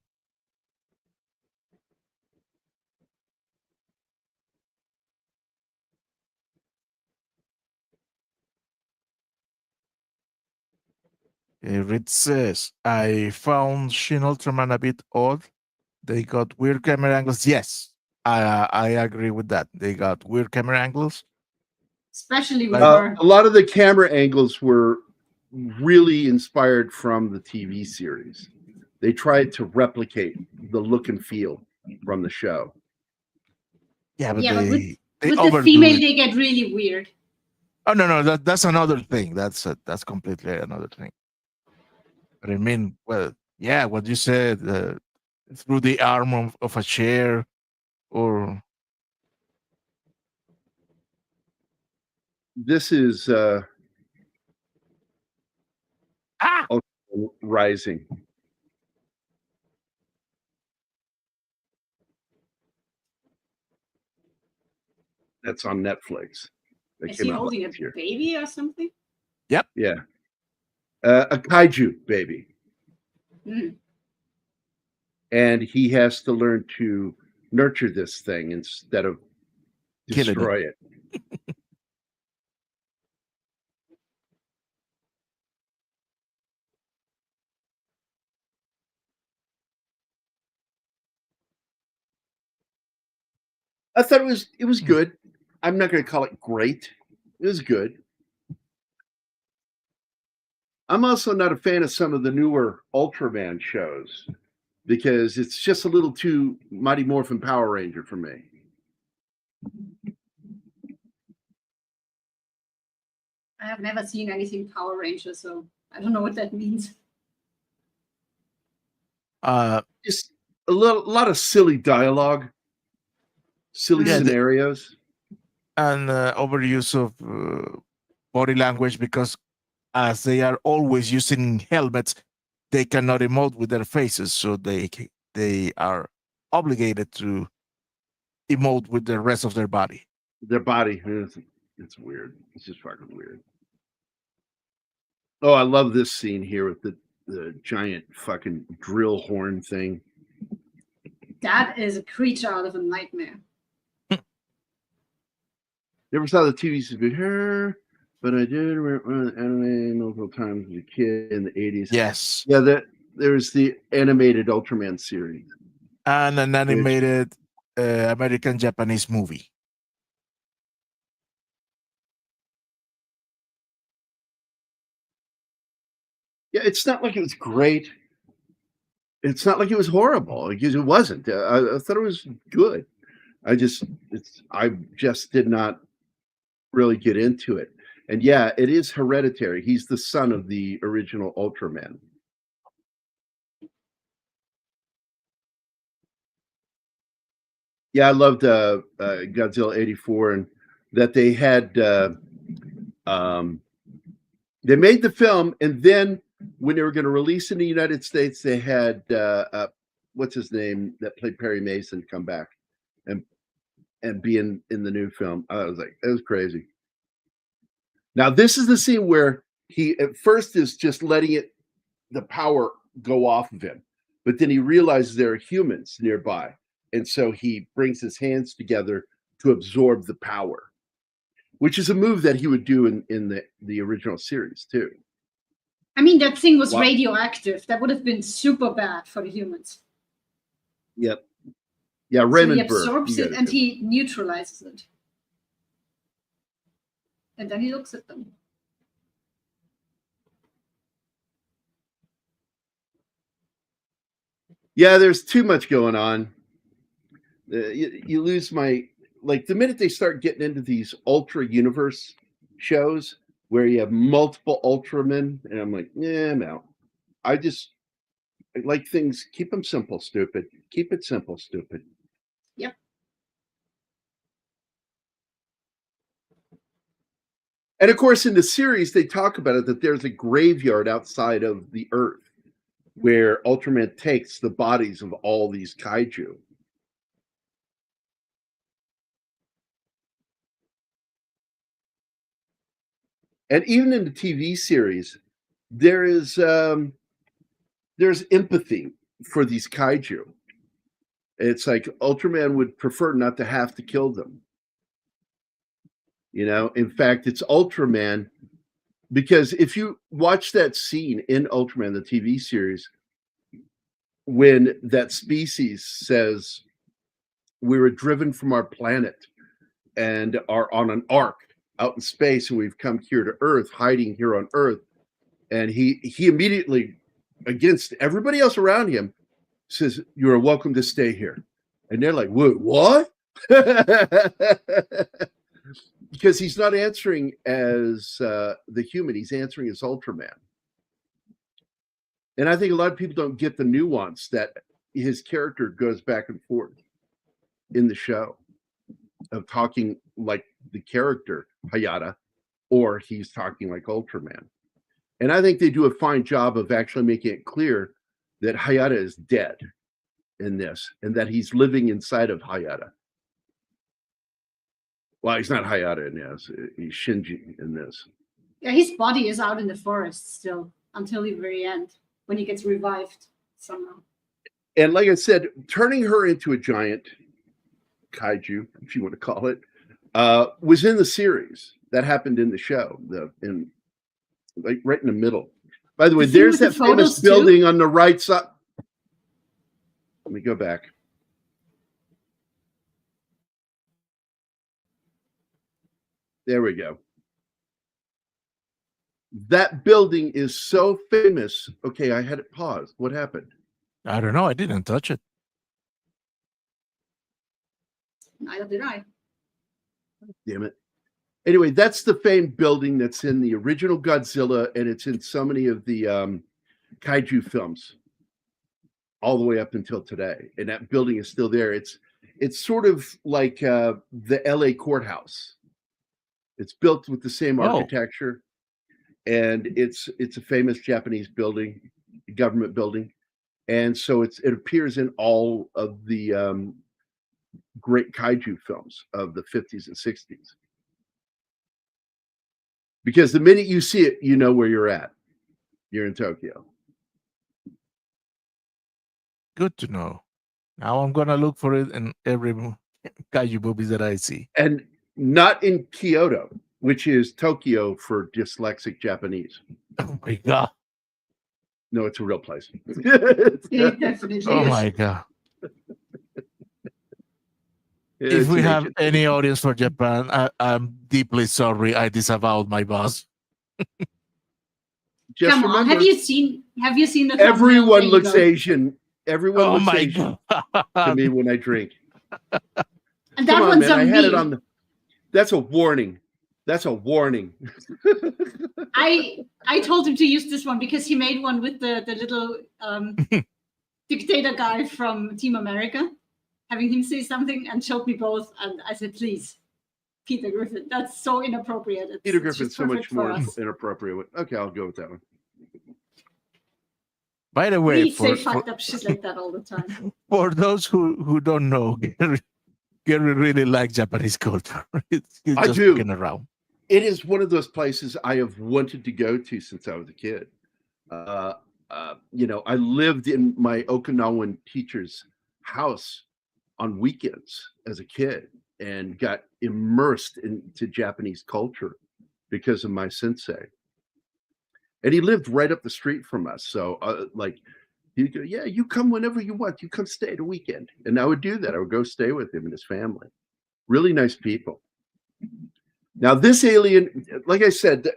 it says, I found Shin Ultraman a bit odd. They got weird camera angles. Yes, I agree with that. They got weird camera angles. Especially with A her. lot of the camera angles were really inspired from the TV series. They tried to replicate the look and feel from the show. Yeah, but Yeah, but they with the overdo female, it. they get really weird. Oh no, that's another thing. That's completely another thing. But I mean, well, yeah, what you said through the arm of a chair, or This is Rising. That's on Netflix. That Is came he out holding a last year. baby or something? Yeah. A kaiju baby. Mm. And he has to learn to nurture this thing instead of Killing it. destroy it. I thought it was good. I'm not going to call it great. It was good. I'm also not a fan of some of the newer Ultraman shows because it's just a little too Mighty Morphin Power Ranger for me. I have never seen anything Power Ranger, so I don't know what that means. Just a lot of silly dialogue, silly scenarios, and overuse of body language, because as they are always using helmets, they cannot emote with their faces, so they are obligated to emote with the rest of their body. Their body, it's weird. It's just fucking weird. Oh, I love this scene here with the giant fucking drill horn thing. That is a creature out of a nightmare. Never saw the TV series, but I did run anime multiple times as a kid in the 80s. Yes. Yeah, there's the animated Ultraman series. And an animated American-Japanese movie. Yeah, it's not like it was great. It's not like it was horrible, because it wasn't. I thought it was good. I just did not really get into it. And yeah, it is hereditary. He's the son of the original Ultraman. Yeah, I loved Godzilla 84, and that they had they made the film, and then when they were going to release in the United States, they had what's his name that played Perry Mason come back and be in the new film. I was like, it was crazy. Now this is the scene where he at first is just letting the power go off of him, but then he realizes there are humans nearby, and so he brings his hands together to absorb the power, which is a move that he would do in the original series too. I mean, that thing was radioactive. That would have been super bad for the humans. Yep. Yeah, So Raymond he absorbs Burr, it and he neutralizes it. And then he looks at them. Yeah, there's too much going on. You lose my, like, the minute they start getting into these Ultra Universe shows where you have multiple Ultramen, and I'm like, yeah, I'm out. I like things, keep them simple, stupid. Keep it simple, stupid. Yep. And of course, in the series, they talk about it that there's a graveyard outside of the Earth where Ultraman takes the bodies of all these kaiju. And even in the TV series, there's empathy for these kaiju. It's like Ultraman would prefer not to have to kill them. You know, in fact, it's Ultraman, because if you watch that scene in Ultraman, the TV series, when that species says, we were driven from our planet and are on an ark out in space, and we've come here to Earth, hiding here on Earth, and he immediately, against everybody else around him, says, you are welcome to stay here. And they're like, what? Because he's not answering as the human, he's answering as Ultraman. And I think a lot of people don't get the nuance that his character goes back and forth in the show of talking like the character Hayata or he's talking like Ultraman. And I think they do a fine job of actually making it clear that Hayata is dead in this, and that he's living inside of Hayata. Well, he's not Hayata in this. He's Shinji in this. Yeah, his body is out in the forest still until the very end when he gets revived somehow. And like I said, turning her into a giant kaiju, if you want to call it, was in the series. That happened in the show, like right in the middle. By the way, there's that famous building on the right side. Let me go back. There we go. That building is so famous. Okay, I had it paused. What happened? I don't know. I didn't touch it. Neither did I. Damn it. Anyway, that's the famed building that's in the original Godzilla, and it's in so many of the kaiju films all the way up until today. And that building is still there. It's sort of like the LA courthouse. It's built with the same architecture, and it's a famous Japanese building, government building. And so it appears in all of the great kaiju films of the 50s and 60s. Because the minute you see it, you know where you're at. You're in Tokyo. Good to know. Now I'm going to look for it in every kaiju movies that I see. And not in Kyoto, which is Tokyo for dyslexic Japanese. Oh my God. No, it's a real place. It definitely is. My God. If we have any audience for Japan, I'm deeply sorry. I disavowed my boss. Just Come on, remember, have you seen the everyone looks Asian. Everyone looks my Asian God. to me when I drink. And that Come on, one's man. on I had me. it on the. That's a warning. That's a warning. I told him to use this one because he made one with the little dictator guy from Team America, having him say something, and showed me both. And I said, please, Peter Griffin, that's so inappropriate. Peter Griffin's so much more inappropriate. Okay, I'll go with that one. By the way, We say fucked up shit like that all the time. For those who don't know, Gary really likes Japanese culture. He's I just do. looking around. It is one of those places I have wanted to go to since I was a kid. I lived in my Okinawan teacher's house on weekends as a kid and got immersed into Japanese culture because of my sensei. And he lived right up the street from us. So he'd go, yeah, you come whenever you want. You come stay the weekend. And I would do that. I would go stay with him and his family. Really nice people. Now, this alien, like I said,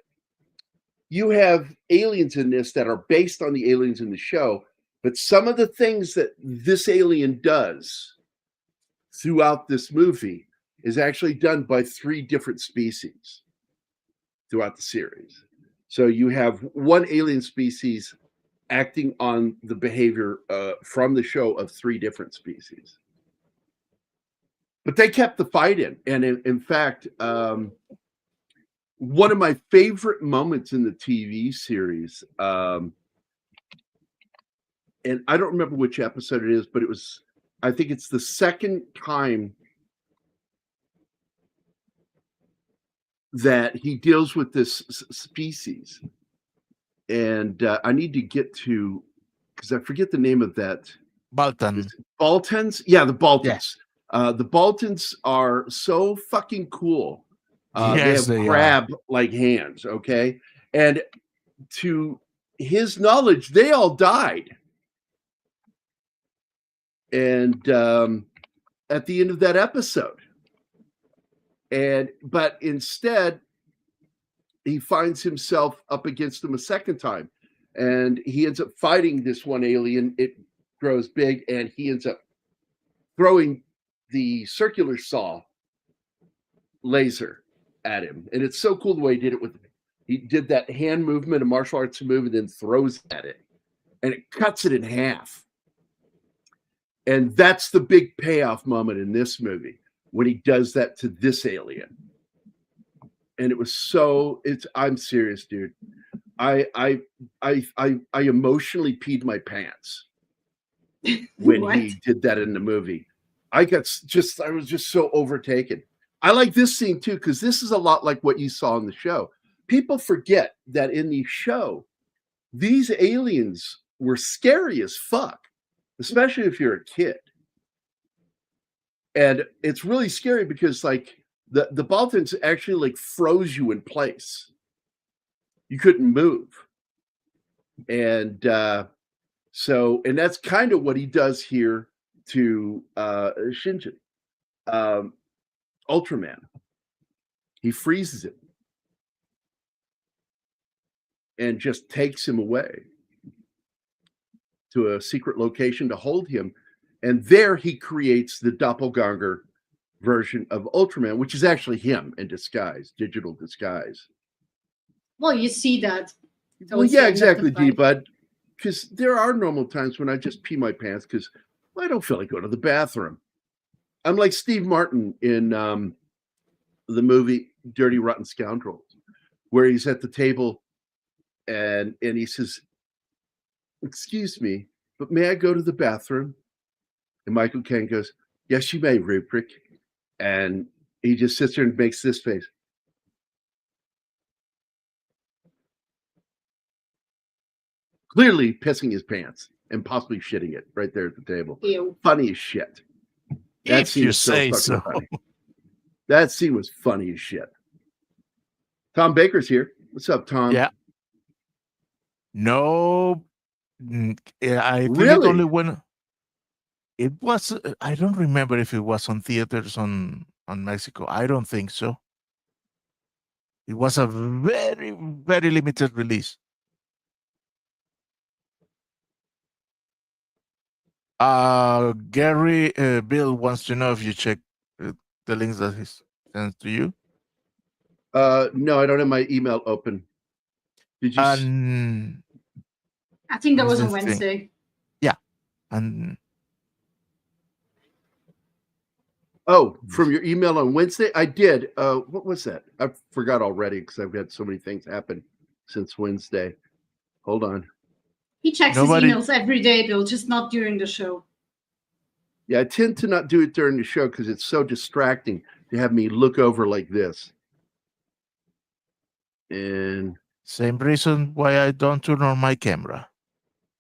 you have aliens in this that are based on the aliens in the show. But some of the things that this alien does throughout this movie is actually done by 3 different species throughout the series. So you have one alien species acting on the behavior from the show of 3 different species. But they kept the fight in. And in fact, one of my favorite moments in the TV series, and I don't remember which episode it is, but I think it's the second time that he deals with this species. And I need to get to, because I forget the name of that. Baltans? Yeah, the Baltans. Yeah. The Baltans are so fucking cool. Yes, they have crab-like hands, okay? And to his knowledge, they all died. And at the end of that episode. But instead, he finds himself up against them a second time. And he ends up fighting this one alien. It grows big, and he ends up throwing the circular saw laser at him. And it's so cool the way he did it he did that hand movement, a martial arts move, and then throws at it. And it cuts it in half. And that's the big payoff moment in this movie, when he does that to this alien. and it was so. I'm serious, dude. I emotionally peed my pants when What? he did that in the movie. I was just so overtaken. I like this scene too, because this is a lot like what you saw in the show. People forget that in the show, these aliens were scary as fuck, especially if you're a kid. And it's really scary because like the Baltans actually like froze you in place. You couldn't move. And and that's kind of what he does here to Shinji, Ultraman. He freezes him and just takes him away to a secret location to hold him. And there he creates the doppelganger version of Ultraman, which is actually him in disguise, digital disguise. Well, you see that. Well, yeah, exactly, D-Bud. Because there are normal times when I just pee my pants because I don't feel like going to the bathroom. I'm like Steve Martin in the movie Dirty Rotten Scoundrels, where he's at the table and he says, "Excuse me, but may I go to the bathroom?" And Michael Caine goes, "Yes, you may, Rupert." And he just sits there and makes this face. Clearly pissing his pants and possibly shitting it right there at the table. Ew. Funny as shit. That If scene you was so say fucking so. funny. That scene was funny as shit. Tom Baker's here. What's up, Tom? Yeah. No, I think it Really? only went. It was. I don't remember if it was on theaters on Mexico. I don't think so. It was a very, very limited release. Gary Bill wants to know if you check the links that he sends to you. No, I don't have my email open. Did you? And I think that was on This thing. Wednesday. yeah, and From your email on Wednesday? I did. What was that? I forgot already because I've had so many things happen since Wednesday. Hold on. He checks Nobody- his emails every day, Bill, just not during the show. Yeah, I tend to not do it during the show because it's so distracting to have me look over like this. And same reason why I don't turn on my camera.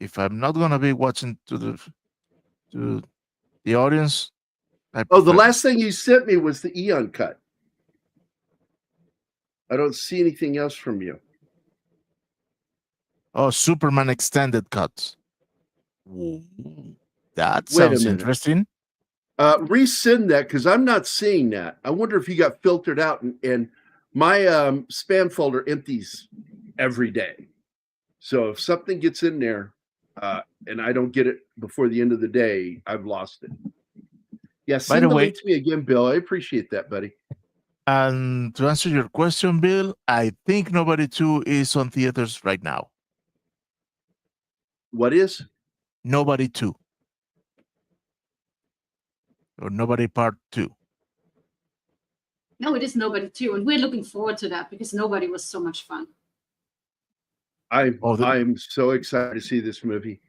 If I'm not gonna be watching to the audience. the prefer- last thing you sent me was the Eon cut. I don't see anything else from you. Oh, Superman extended cuts. That Wait a sounds minute. interesting. Resend that because I'm not seeing that. I wonder if you got filtered out and my spam folder empties every day. So if something gets in there and I don't get it before the end of the day, I've lost it. Yeah, send the the way- link to me again, Bill. I appreciate that, buddy. And to answer your question, Bill, I think Nobody 2 is on theaters right now. What is? Nobody 2. Or Nobody Part 2. No, it is Nobody 2, and we're looking forward to that because Nobody was so much fun. I'm so excited to see this movie.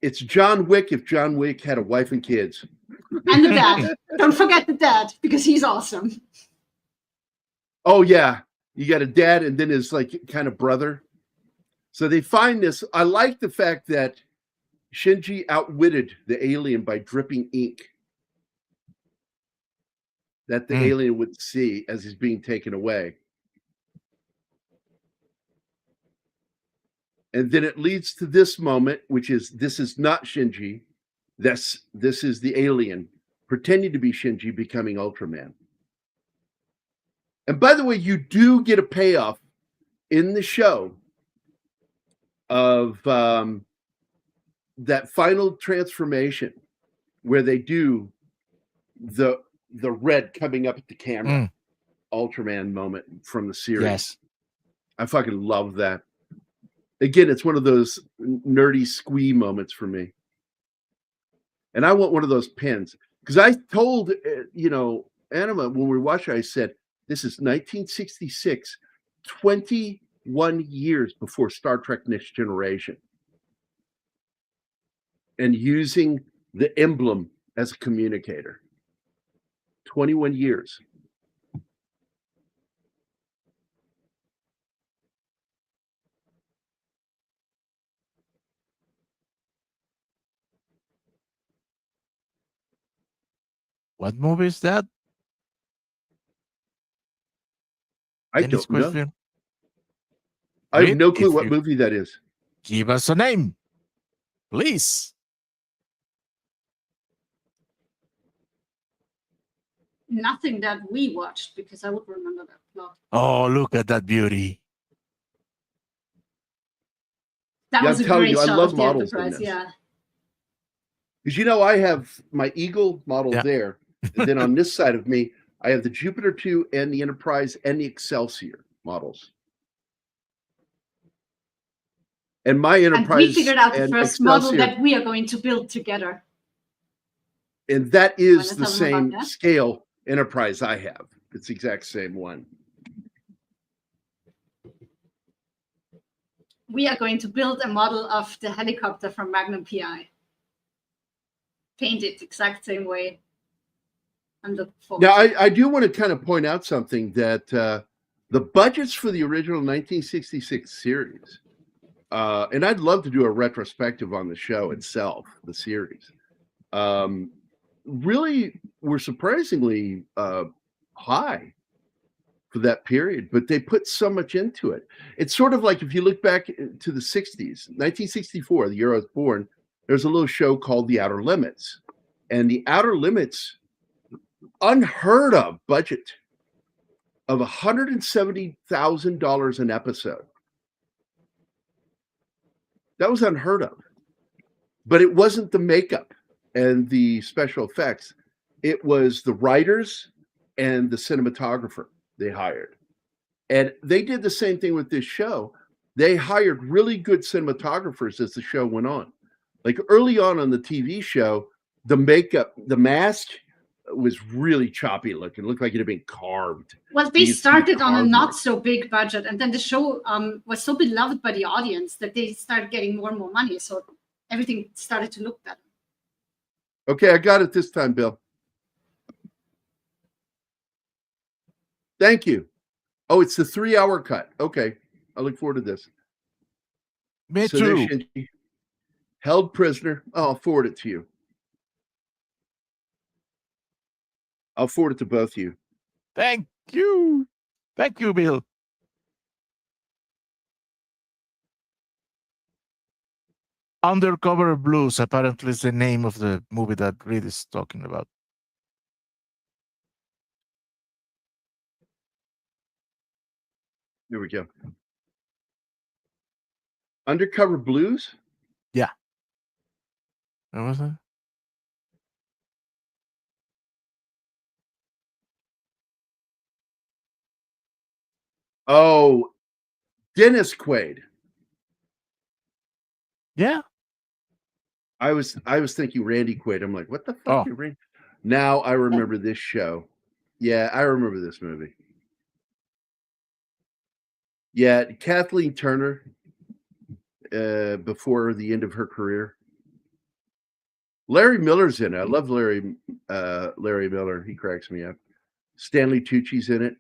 It's John Wick if John Wick had a wife and kids. And the dad. Don't forget the dad, because he's awesome. Oh yeah, you got a dad and then his like kind of brother. So they find this. I like the fact that Shinji outwitted the alien by dripping ink that the alien would see as he's being taken away. And then it leads to this moment, which is this is not Shinji. This is the alien pretending to be Shinji becoming Ultraman. And by the way, you do get a payoff in the show of that final transformation where they do the red coming up at the camera Ultraman moment from the series. Yes. I fucking love that. Again, it's one of those nerdy squee moments for me. And I want one of those pins because I told, Anima, when we were watching, I said, This is 1966, 21 years before Star Trek Next Generation. And using the emblem as a communicator. 21 years. What movie is that? I Dennis don't know. question? I have Reed, no clue if what you- movie that is. Give us a name, please. Nothing that we watched because I would remember that plot. Oh, look at that beauty. That Yeah, was I'm a telling great you, I shot love of the models in Enterprise. this. Yeah. Because you know, I have my Eagle model Yeah. there. And then on this side of me, I have the Jupiter 2 and the Enterprise and the Excelsior models. And my And Enterprise we figured out the and first model Excelsior, that we are going to build together. and that is Wanna the tell them same about that? scale Enterprise I have. It's the exact same one. We are going to build a model of the helicopter from Magnum PI. Paint it exact same way. I'm looking forward. Now, to it. I do want to kind of point out something that the budgets for the original 1966 series, and I'd love to do a retrospective on the show itself, the series, really were surprisingly high for that period, but they put so much into it. It's sort of like if you look back to the 60s, 1964, the year I was born, there's a little show called The Outer Limits. And The Outer Limits, unheard of budget of $170,000 an episode. That was unheard of. But it wasn't the makeup and the special effects. It was the writers and the cinematographer they hired. And they did the same thing with this show. They hired really good cinematographers as the show went on. Like early on the TV show, the makeup, the mask was really choppy looking. It looked like it had been carved. Well, You they could see the started on a carving. not so big budget, and then the show was so beloved by the audience that they started getting more and more money. So everything started to look better. Okay, I got it this time, Bill. Thank you. Oh, it's the 3-hour cut. Okay, I look forward to this. Me So there's too. Shinji, held prisoner. Oh, I'll forward it to you. I'll forward it to both of you. Thank you. Thank you, Bill. Undercover Blues apparently is the name of the movie that Reed is talking about. There we go. Undercover Blues? What was that? Oh, Dennis Quaid. Yeah. I was thinking Randy Quaid. I'm like, what the fuck? Oh. You Randy? Now I remember this show. Yeah, I remember this movie. Yeah, Kathleen Turner, before the end of her career. Larry Miller's in it. I love Larry Miller. He cracks me up. Stanley Tucci's in it.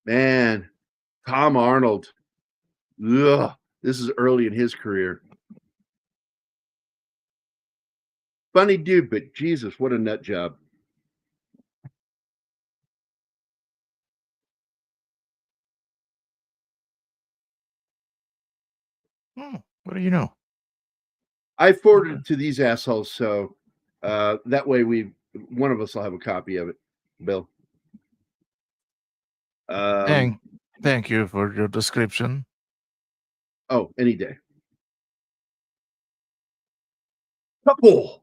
Man, Tom Arnold. Ugh, this is early in his career. Funny dude, but Jesus, what a nut job. What do you know? I forwarded it to these assholes, so that way one of us will have a copy of it, Bill. Thank you for your description. Oh, any day. Couple.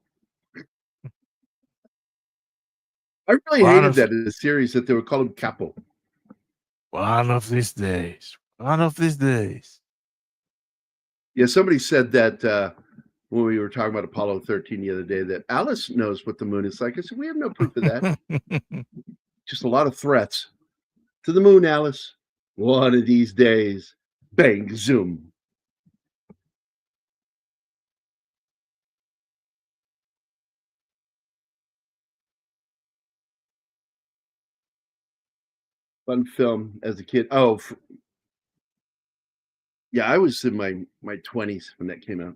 I really One hated of- that in the series that they would call him Capo. One of these days. One of these days. Yeah, somebody said that when we were talking about Apollo 13 the other day that Alice knows what the moon is like. I said, we have no proof of that. Just a lot of threats. To the moon, Alice. One of these days. Bang, zoom. Fun film as a kid. Oh, yeah, I was in my 20s when that came out.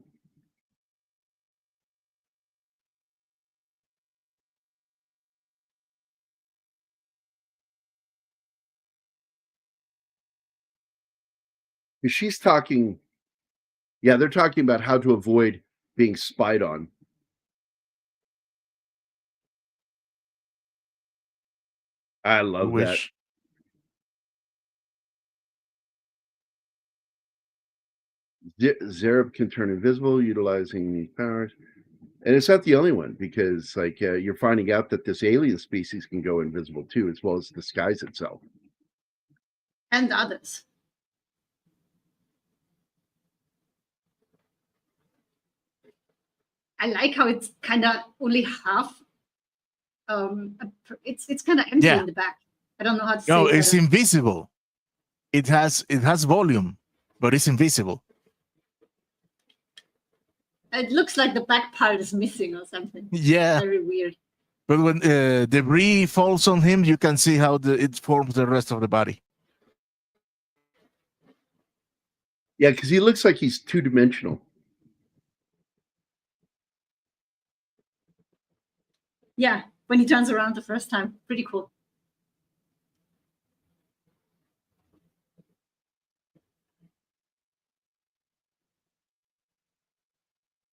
She's talking, yeah, they're talking about how to avoid being spied on. I love that. Zerub can turn invisible utilizing these powers. And it's not the only one, because like you're finding out that this alien species can go invisible too, as well as disguise itself. And others. I like how it's kind of only half. It's kind of empty in the back. I don't know how to say. No, it's invisible. It has volume, but it's invisible. It looks like the back part is missing or something. Yeah, very weird. But when debris falls on him, you can see how it forms the rest of the body. Yeah, because he looks like he's two-dimensional. Yeah, when he turns around the first time. Pretty cool.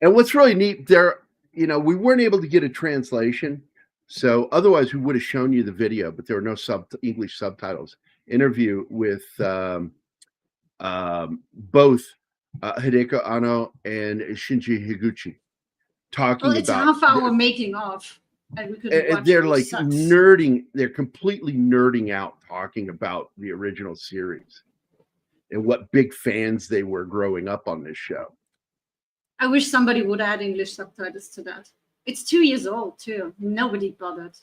And what's really neat there, you know, we weren't able to get a translation. So otherwise we would have shown you the video, but there were no English subtitles. Interview with both Hideko Anno and Shinji Higuchi talking it's about half hour making of. And we could watch they're like sucks. nerding, they're completely nerding out talking about the original series and what big fans they were growing up on this show. I wish somebody would add English subtitles to that. It's 2 years old too. Nobody bothered.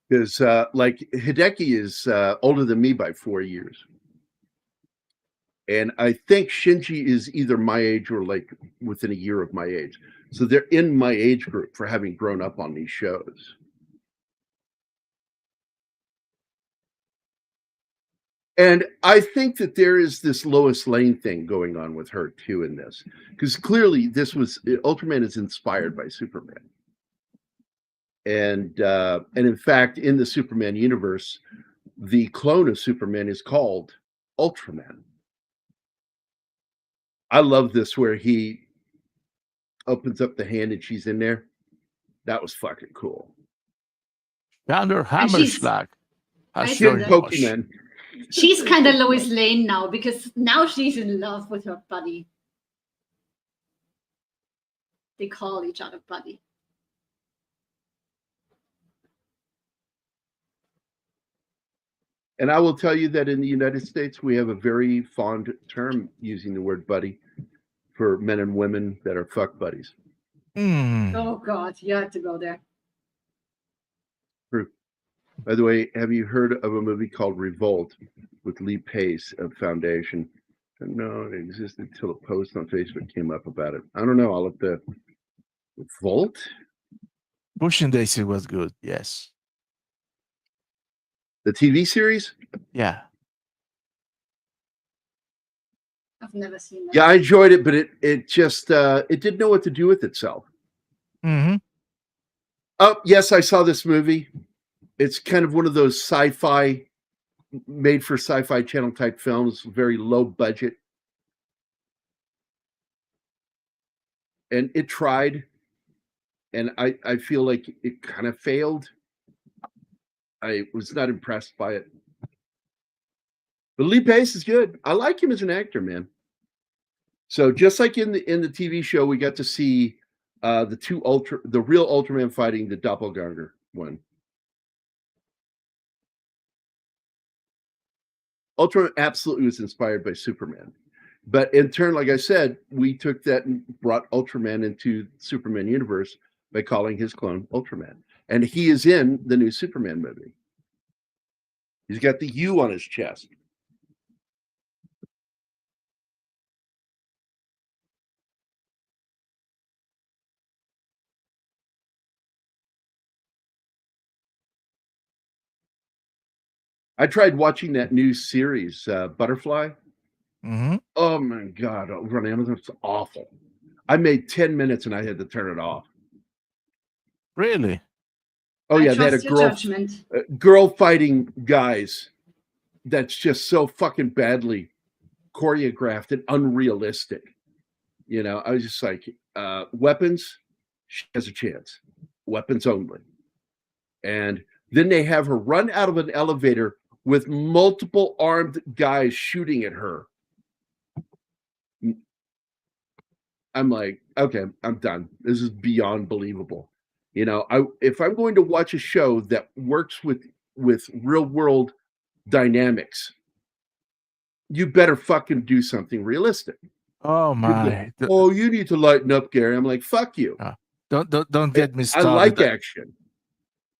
Because like Hideki is older than me by 4 years. And I think Shinji is either my age or like within a year of my age. So they're in my age group for having grown up on these shows. And I think that there is this Lois Lane thing going on with her too in this. Because clearly this was, Ultraman is inspired by Superman. And in fact, in the Superman universe, the clone of Superman is called Ultraman. I love this where he opens up the hand and she's in there. That was fucking cool. Thunder Hammerschlag. Pokemon. She's kind of Lois Lane now because now she's in love with her buddy. They call each other buddy. And I will tell you that in the United States, we have a very fond term using the word buddy for men and women that are fuck buddies. Oh, God, you had to go there. True. By the way, have you heard of a movie called Revolt with Lee Pace of Foundation? No, it existed until a post on Facebook came up about it. I don't know. I'll have to. Revolt? Bush and Daisy was good, yes. The TV series? Yeah. I've never seen that. Yeah, I enjoyed it, but it just it didn't know what to do with itself. Mm-hmm. Oh, yes, I saw this movie. It's kind of one of those sci-fi, made for Sci-Fi Channel type films, very low budget. And it tried, and I feel like it kind of failed. I was not impressed by it. But Lee Pace is good. I like him as an actor, man. So just like in the TV show, we got to see the real Ultraman fighting the doppelganger one. Ultraman absolutely was inspired by Superman. But in turn, like I said, we took that and brought Ultraman into Superman universe by calling his clone Ultraman. And he is in the new Superman movie. He's got the U on his chest. I tried watching that new series, Butterfly. Mm-hmm. Oh my God, over on Amazon, it's awful. I made 10 minutes and I had to turn it off. Really? Oh yeah, they had a girl fighting guys that's just so fucking badly choreographed and unrealistic. You know, I was just like, weapons, she has a chance. Weapons only. And then they have her run out of an elevator with multiple armed guys shooting at her. I'm like, okay, I'm done. This is beyond believable. You know, if I'm going to watch a show that works with real world dynamics, you better fucking do something realistic. Oh my! Oh, you need to lighten up, Gary. I'm like, fuck you. Don't get me started. I like action.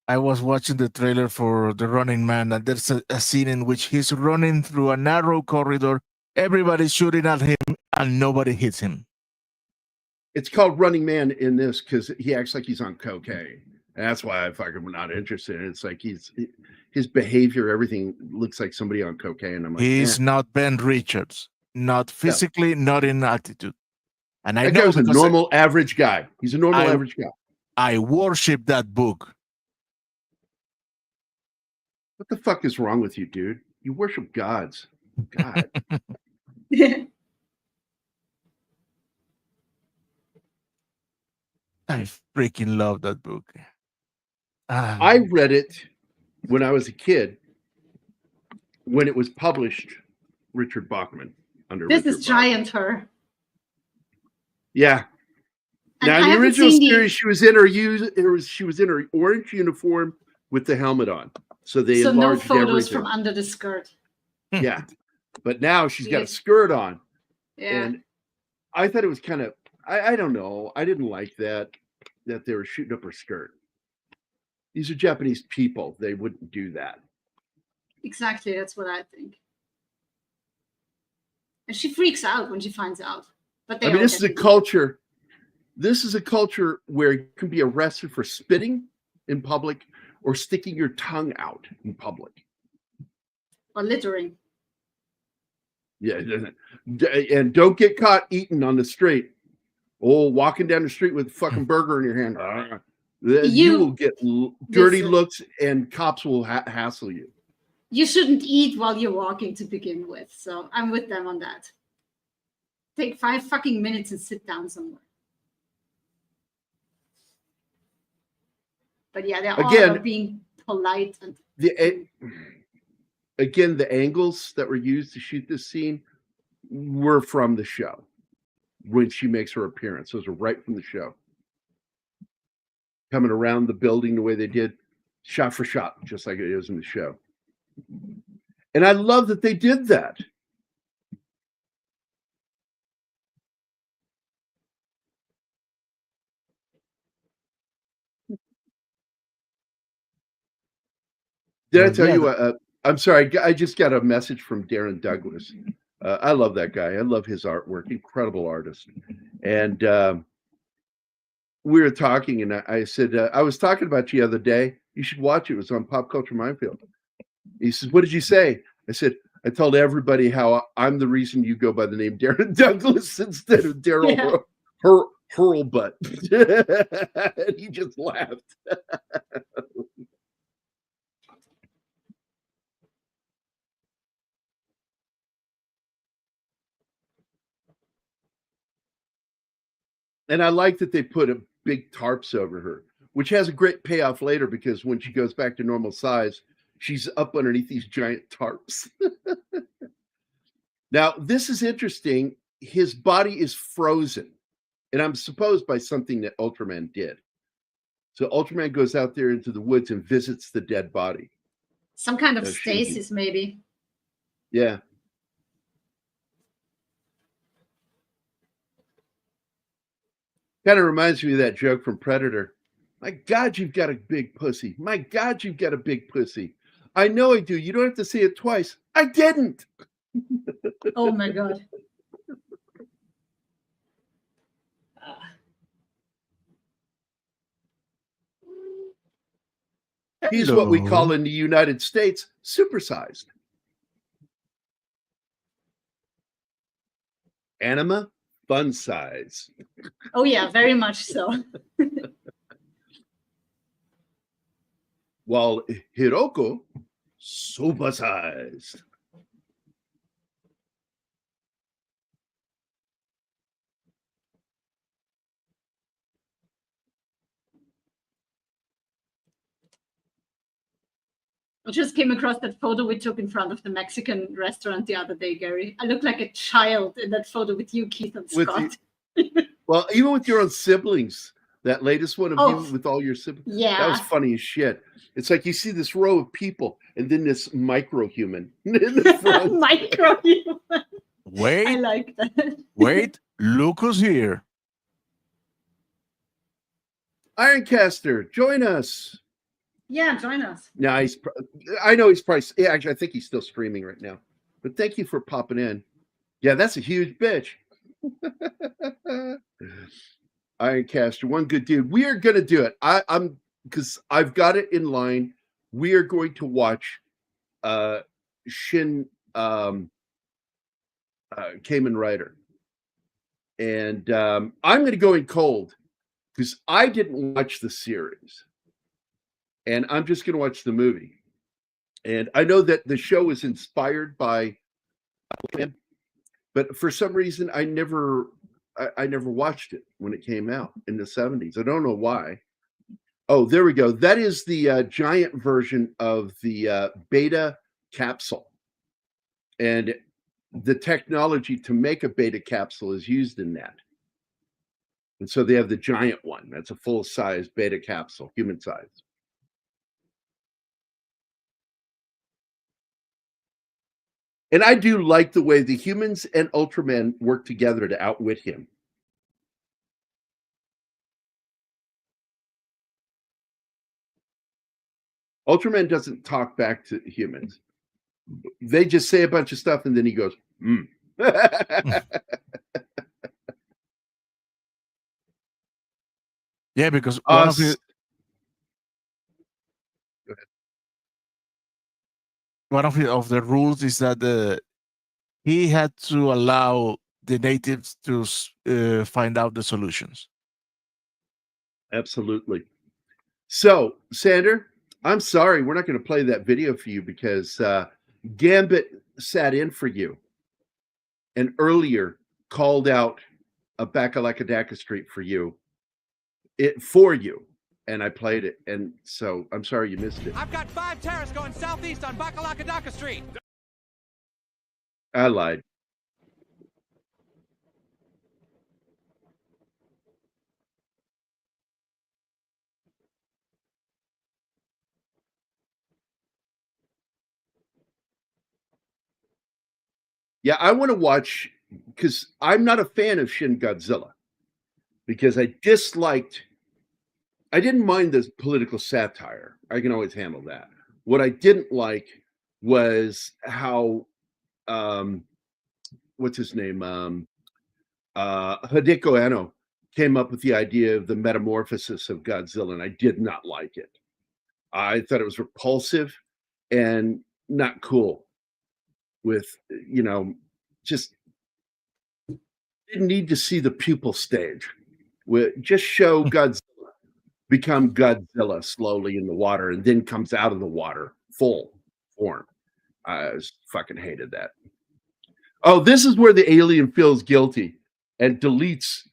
I was watching the trailer for The Running Man, and there's a scene in which he's running through a narrow corridor. Everybody's shooting at him, and nobody hits him. It's called Running Man in this because he acts like he's on cocaine. And that's why I fucking not interested. It's like his behavior, everything looks like somebody on cocaine. I'm like, he's not Ben Richards, not physically, not in attitude. And I that know guy's a normal, average guy. He's a normal, average guy. I worship that book. What the fuck is wrong with you, dude? You worship gods. God. I freaking love that book. I read it when I was a kid, when it was published, Richard Bachman. This is Giant Her. Yeah. And now, in the original series, she was in her orange uniform with the helmet on. So they enlarged no photos everything. from under the skirt. Yeah. But now she's got a skirt on. Yeah. And I thought it was kind of, I don't know. I didn't like that they were shooting up her skirt. These are Japanese people. They wouldn't do that. Exactly. That's what I think. And she freaks out when she finds out. But I mean, this is a culture. This is a culture where you can be arrested for spitting in public or sticking your tongue out in public. Or littering. Yeah. And don't get caught eating on the street. Oh, walking down the street with a fucking burger in your hand. You will get dirty looks and cops will hassle you. You shouldn't eat while you're walking to begin with. So I'm with them on that. Take 5 fucking minutes and sit down somewhere. But yeah, they're all about being polite. And again, the angles that were used to shoot this scene were from the show. When she makes her appearance, those are right from the show. Coming around the building the way they did, shot for shot, just like it is in the show. And I love that they did that. Did I tell you? I'm sorry. I just got a message from Darren Douglas. I love that guy. I love his artwork. Incredible artist. And we were talking, and I said, I was talking about you the other day. You should watch it. It was on Pop Culture Minefield. He says, what did you say? I said, I told everybody how I'm the reason you go by the name Darren Douglas instead of Daryl Hurlbutt. And he just laughed. And I like that they put a big tarps over her, which has a great payoff later because when she goes back to normal size, she's up underneath these giant tarps. Now, this is interesting. His body is frozen, and I'm supposed by something that Ultraman did. So Ultraman goes out there into the woods and visits the dead body. Some kind of stasis, maybe. Yeah. Kind of reminds me of that joke from Predator. My God, you've got a big pussy. My God, you've got a big pussy. I know I do. You don't have to say it twice. I didn't. Oh my God. He's what we call Hello. in the United States supersized. Anima, fun size. Oh yeah, very much so. While Hiroko, supersized. I just came across that photo we took in front of the Mexican restaurant the other day, Gary. I look like a child in that photo with you, Keith, and With Scott. Well, even with your own siblings, that latest one of you with all your siblings, Yeah. that was funny as shit. It's like you see this row of people and then this micro human in the front. Micro human. I Wait, like that. wait. Look who's here. Ironcaster, join us. Yeah, join us. Now I know he's probably, yeah, actually, I think he's still streaming right now. But thank you for popping in. Yeah, that's a huge bitch. Ironcaster, one good dude. We are gonna do it. I'm because I've got it in line. We are going to watch Shin Kamen Rider. And I'm gonna go in cold because I didn't watch the series. And I'm just going to watch the movie. And I know that the show is inspired by, but for some reason I never watched it when it came out in the 70s. I don't know why. Oh, there we go. That is the giant version of the beta capsule. And the technology to make a beta capsule is used in that. And so they have the giant one. That's a full-size beta capsule, human size. And I do like the way the humans and Ultraman work together to outwit him. Ultraman doesn't talk back to humans. They just say a bunch of stuff and then he goes, Yeah, because one of the rules is that he had to allow the natives to find out the solutions. Absolutely. So, Sander, I'm sorry, we're not going to play that video for you because Gambit sat in for you and earlier called out a Bakalakadaka Street for you. And I played it, and so I'm sorry you missed it. I've got 5 terrorists going southeast on Bakalakadaka Street. I lied. Yeah, I want to watch, because I'm not a fan of Shin Godzilla, because I didn't mind the political satire. I can always handle that. What I didn't like was how, what's his name? Hideko Anno came up with the idea of the metamorphosis of Godzilla, and I did not like it. I thought it was repulsive and not cool. With, just didn't need to see the pupil stage. Just show Godzilla become Godzilla slowly in the water and then comes out of the water full form. I fucking hated that. Oh, this is where the alien feels guilty and deletes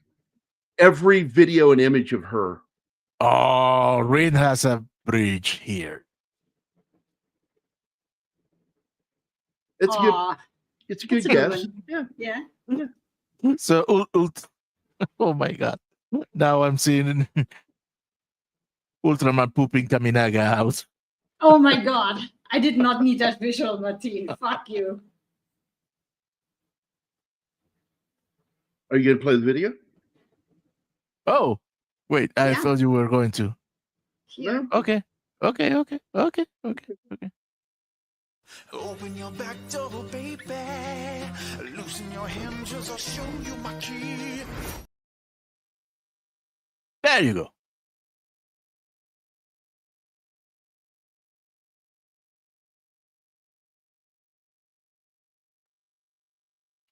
every video and image of her. Oh, Rin has a bridge here. It's good. It's a good guess. Yeah. So, oh my God. Now I'm seeing Ultraman pooping Kaminaga out. Oh my God. I did not need that visual, Martin. Fuck you. Are you going to play the video? Oh, wait. I Yeah. thought you were going to. Here. No? Okay. Open your back door, baby. Loosen your hinges, I'll show you my key. There you go.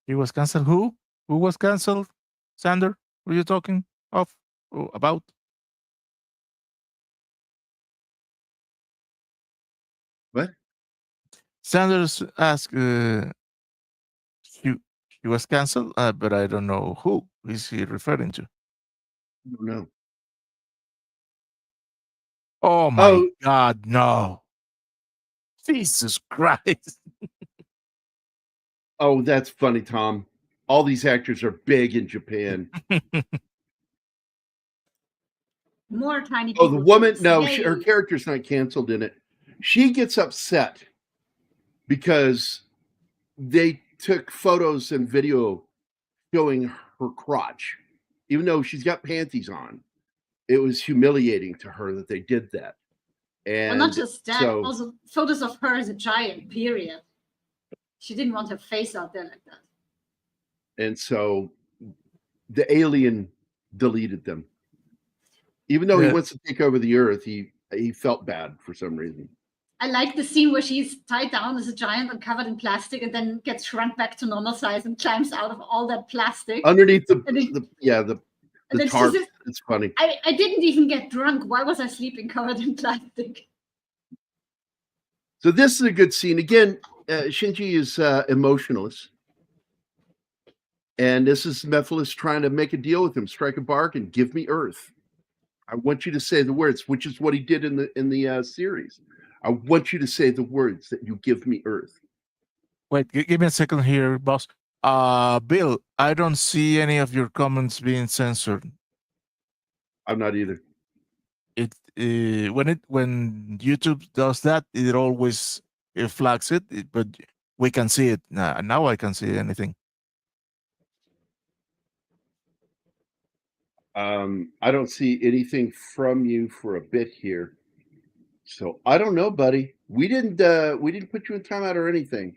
He was canceled. Who? Who was canceled? Sander? Who are you talking of? About? What? Sanders asked. He was canceled, but I don't know who is he referring to. No. Oh my Oh. God, no! Jesus Christ! Oh, that's funny, Tom. All these actors are big in Japan. More tiny people. Oh, the woman, no, Yay. her character's not canceled in it. She gets upset because they took photos and video showing her crotch. Even though she's got panties on, it was humiliating to her that they did that. And Well, not just that, so, also photos of her as a giant, period. She didn't want her face out there like that. and so the alien deleted them. Even though he Yeah. wants to take over the earth, he felt bad for some reason. I like the scene where she's tied down as a giant and covered in plastic and then gets shrunk back to normal size and climbs out of all that plastic. Underneath And then- the then she tarp. says, It's funny. I didn't even get drunk. Why was I sleeping covered in plastic? So this is a good scene. Again, Shinji is emotionless. And this is Mephiles trying to make a deal with him, strike a bargain, give me Earth. I want you to say the words, which is what he did in the series. I want you to say the words that you give me Earth. Wait, give me a second here, boss. Bill, I don't see any of your comments being censored. I'm not either. When YouTube does that, it always flags it, but we can see it now. I can see anything. I don't see anything from you for a bit here. So I don't know, buddy. We didn't put you in timeout or anything.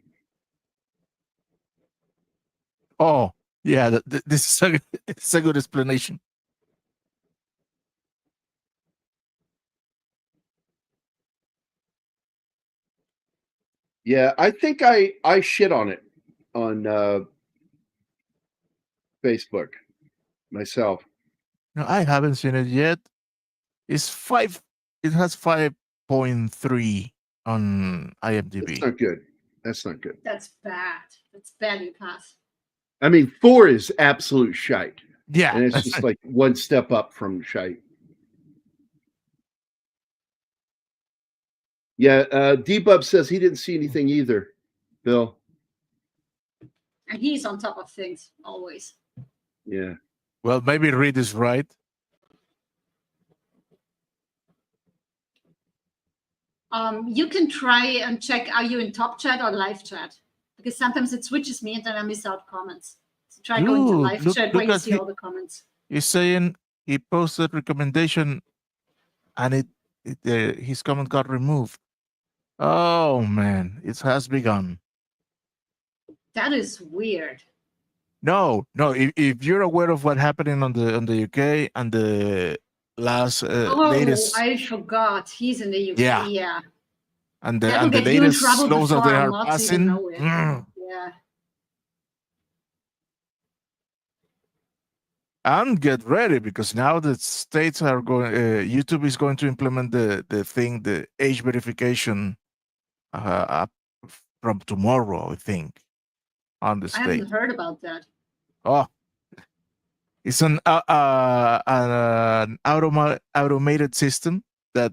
Oh, yeah, this is it's a good explanation. Yeah, I think I shit on it on Facebook myself. No, I haven't seen it yet. It's 5. It has 5.3 on IMDb. That's not good. That's not good. That's bad. That's barely pass. I mean, 4 is absolute shite. Yeah, And it's just like one step up from shite. Yeah, D-Bub says he didn't see anything either, Bill. And he's on top of things, always. Yeah. Well, maybe Reed is right. You can try and check, are you in top chat or live chat? Because sometimes it switches me and then I miss out comments. So try going to Look, live look- chat where look you at see he- all the comments. He's saying he posted recommendation, and his comment got removed. Oh man, it has begun. That is weird. No. If you're aware of what happening on the UK and the last latest I forgot. He's in the UK. Yeah. Yeah. and That will the get you in latest trouble laws that they before are Mods even passing. know it. mm, Yeah. And get ready, because now the states are going. YouTube is going to implement the age verification up from tomorrow, I think, on the I haven't state. heard about that. Oh, it's an automated system that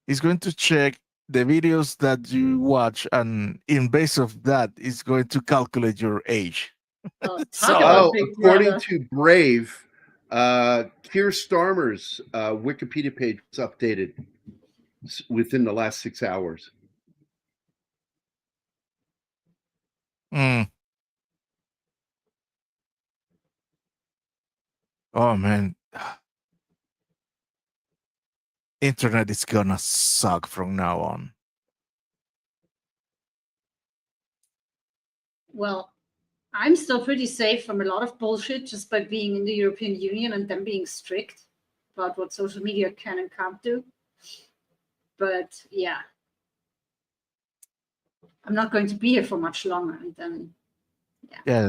is going to check the videos that you watch, and in base of that, it's going to calculate your age. Oh, talk So- about Oh, Big according Brother. to Brave, Keir Starmer's Wikipedia page was updated within the last 6 hours. Mm. Oh man, internet is gonna suck from now on. Well, I'm still pretty safe from a lot of bullshit just by being in the European Union and them being strict about what social media can and can't do. But yeah, I'm not going to be here for much longer. And then, Yeah,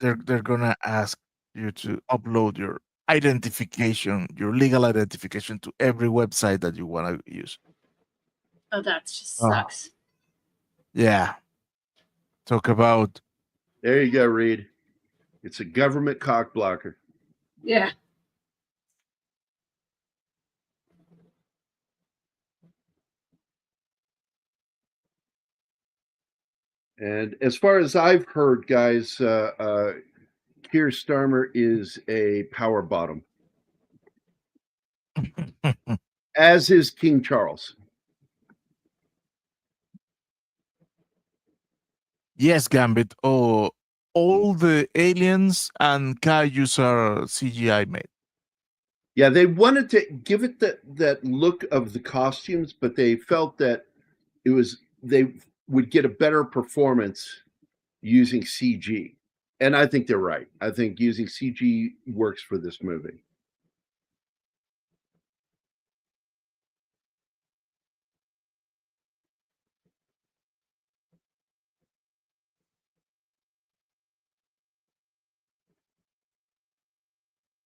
they're gonna ask you to upload your identification, your legal identification, to every website that you want to use. oh, that just Oh. sucks. Yeah. Talk about. There you go, Reed. It's a government cock blocker. Yeah. And as far as I've heard, guys, Keir Starmer is a power bottom, as is King Charles. Yes, Gambit. Oh, all the aliens and Kaijus are CGI made. Yeah, they wanted to give it that look of the costumes, but they felt that they would get a better performance using CG. And I think they're right. I think using CG works for this movie.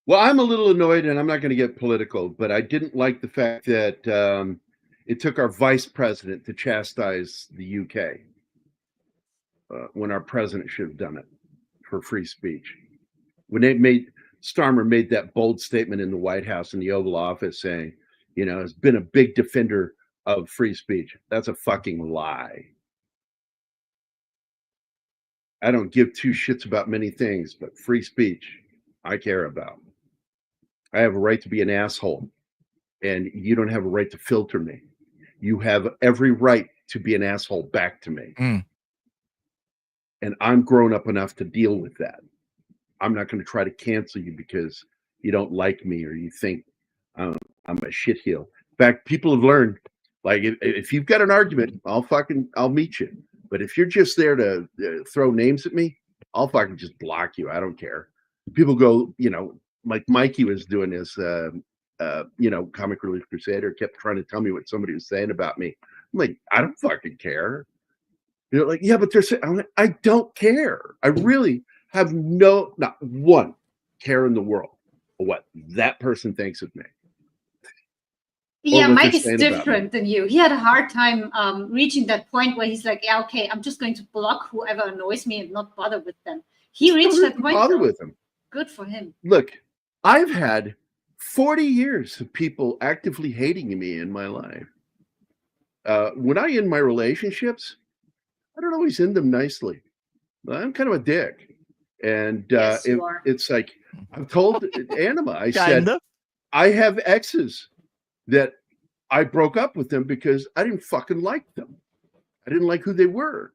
Well, I'm a little annoyed, and I'm not going to get political, but I didn't like the fact that it took our vice president to chastise the UK when our president should have done it for free speech. When Starmer made that bold statement in the White House in the Oval Office saying, has been a big defender of free speech. That's a fucking lie. I don't give two shits about many things, but free speech I care about. I have a right to be an asshole, and you don't have a right to filter me. You have every right to be an asshole back to me. Mm. And I'm grown up enough to deal with that. I'm not going to try to cancel you because you don't like me or you think I'm a shitheel. In fact, people have learned, like, if you've got an argument, I'll meet you. But if you're just there to throw names at me, I'll fucking just block you. I don't care. People go, like Mikey was doing his, Comic Relief Crusader, kept trying to tell me what somebody was saying about me. I'm like, I don't fucking care. Like, yeah, but they're saying, I'm like, I don't care. I really have not one care in the world of what that person thinks of me. Yeah, Mike is different than you. He had a hard time reaching that point where he's like, yeah, okay, I'm just going to block whoever annoys me and not bother with them. He reached that point. Bother with him. Good for him. Look, I've had 40 years of people actively hating me in my life. When I end my relationships, I don't always end them nicely. I'm kind of a dick. And yes, it's like, I've told Anima, I said, I have exes that I broke up with them because I didn't fucking like them. I didn't like who they were.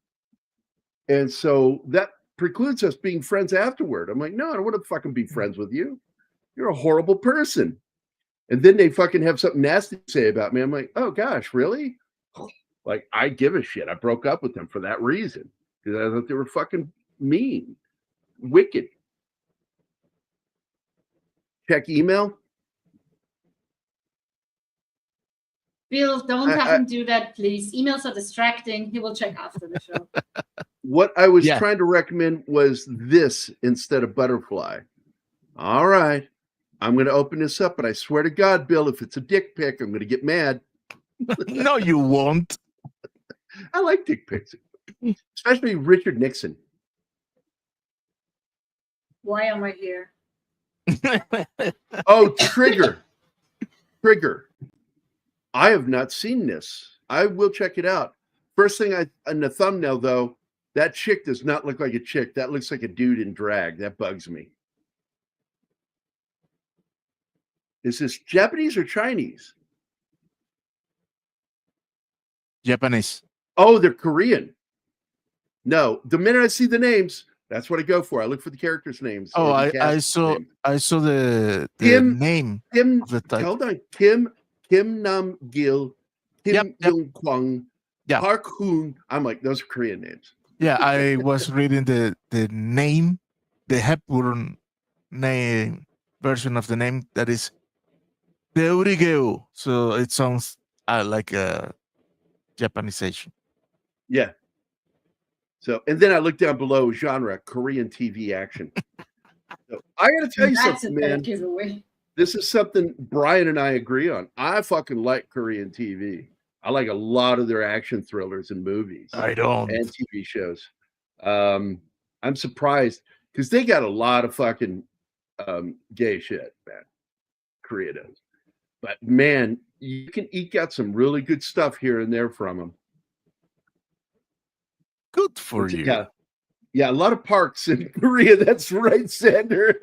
And so that precludes us being friends afterward. I'm like, no, I don't want to fucking be friends with you. You're a horrible person. And then they fucking have something nasty to say about me. I'm like, oh gosh, really? Like, I give a shit. I broke up with them for that reason. Because I thought they were fucking mean, wicked. Check email. Bill, don't have him do that, please. Emails are distracting. He will check after the show. What I was trying to recommend was this instead of butterfly. All right. I'm going to open this up, but I swear to God, Bill, if it's a dick pic, I'm going to get mad. No, you won't. I like dick pics, especially Richard Nixon. Why am I here? Oh, Trigger. I have not seen this. I will check it out. First thing in the thumbnail, though, that chick does not look like a chick. That looks like a dude in drag. That bugs me. Is this Japanese or Chinese? Japanese. Oh, they're Korean. No, the minute I see the names, That's what I go for. I look for the characters' names. Oh, or the I cast saw names. I saw the Kim- name Kim. of the title. Hold on. Kim Nam Gil, Kim Yep. Young Kwang, Yeah. Park Hoon. I'm like, those are Korean names. Yeah, I was reading the name, the Hepburn name version of the name that is Deurigeu. So it sounds like a Japanization. Yeah. So, and then I look down below genre Korean TV action. So I got to tell you That's a something, bad man. giveaway. This is something Brian and I agree on. I fucking like Korean TV. I like a lot of their action thrillers and movies I don't. and TV shows. I'm surprised because they got a lot of fucking gay shit, man. Korea does. But man, you can eke out some really good stuff here and there from them. Good for you. Yeah. Yeah, a lot of parks in Korea. That's right, Sander.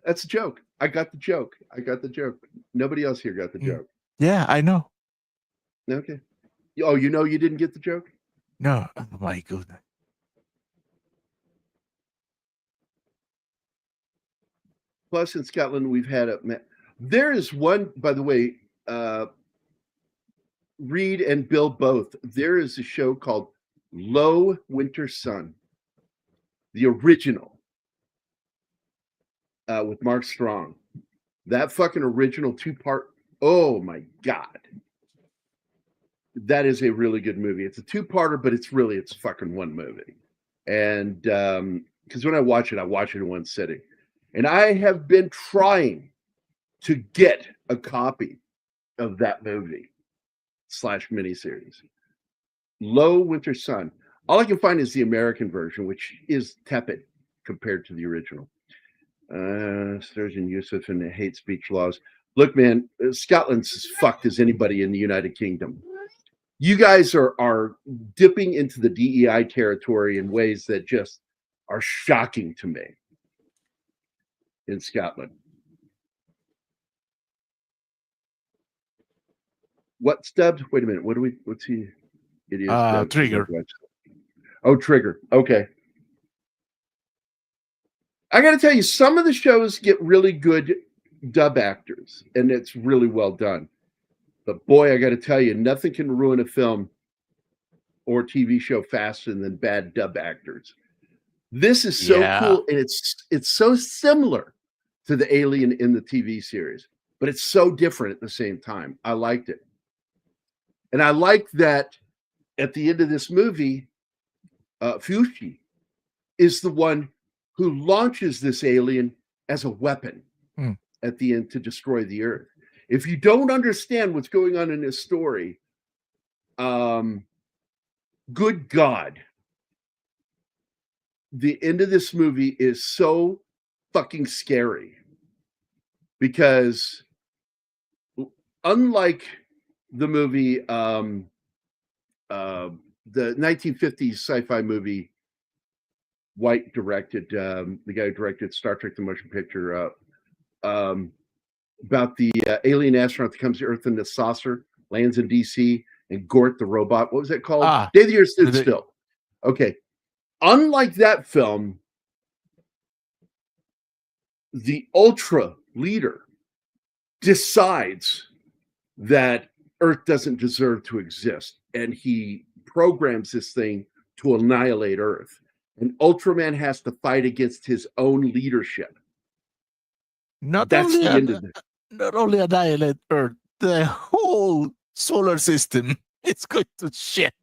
That's a joke. I got the joke. Nobody else here got the joke. Yeah, I know. Okay. Oh, you know you didn't get the joke? No, oh my goodness. Plus, in Scotland, we've had there is one, by the way, Reed and Bill both. There is a show called Low Winter Sun, the original, with Mark Strong. That fucking original 2-part. Oh my God. That is a really good movie. It's a 2-parter, but it's fucking one movie. And because when I watch it in one sitting. And I have been trying to get a copy of that movie / miniseries. Low Winter Sun. All I can find is the American version, which is tepid compared to the original. Sturgeon Yusuf and the hate speech laws. Look, man, Scotland's as fucked as anybody in the United Kingdom. You guys are dipping into the DEI territory in ways that just are shocking to me in Scotland. What, Stubbs? Wait a minute. What's he? It is Trigger. Oh, Trigger. Okay. I got to tell you, some of the shows get really good dub actors, and it's really well done. But boy, I got to tell you, nothing can ruin a film or TV show faster than bad dub actors. This is so cool, and it's so similar to the alien in the TV series, but it's so different at the same time. I liked it. And I like that at the end of this movie, Fushi is the one who launches this alien as a weapon at the end to destroy the Earth. If you don't understand what's going on in this story, good God, the end of this movie is so fucking scary because unlike the movie, the 1950s sci-fi movie, White directed, the guy who directed Star Trek: The Motion Picture, about the alien astronaut that comes to Earth in the saucer, lands in DC, and Gort the robot. What was that called? Day the Earth Stood Still. Okay. Unlike that film, the Ultra leader decides that Earth doesn't deserve to exist, and he programs this thing to annihilate Earth. And Ultraman has to fight against his own leadership. Not That's only the end of it. Not only annihilate Earth, the whole solar system is going to shit.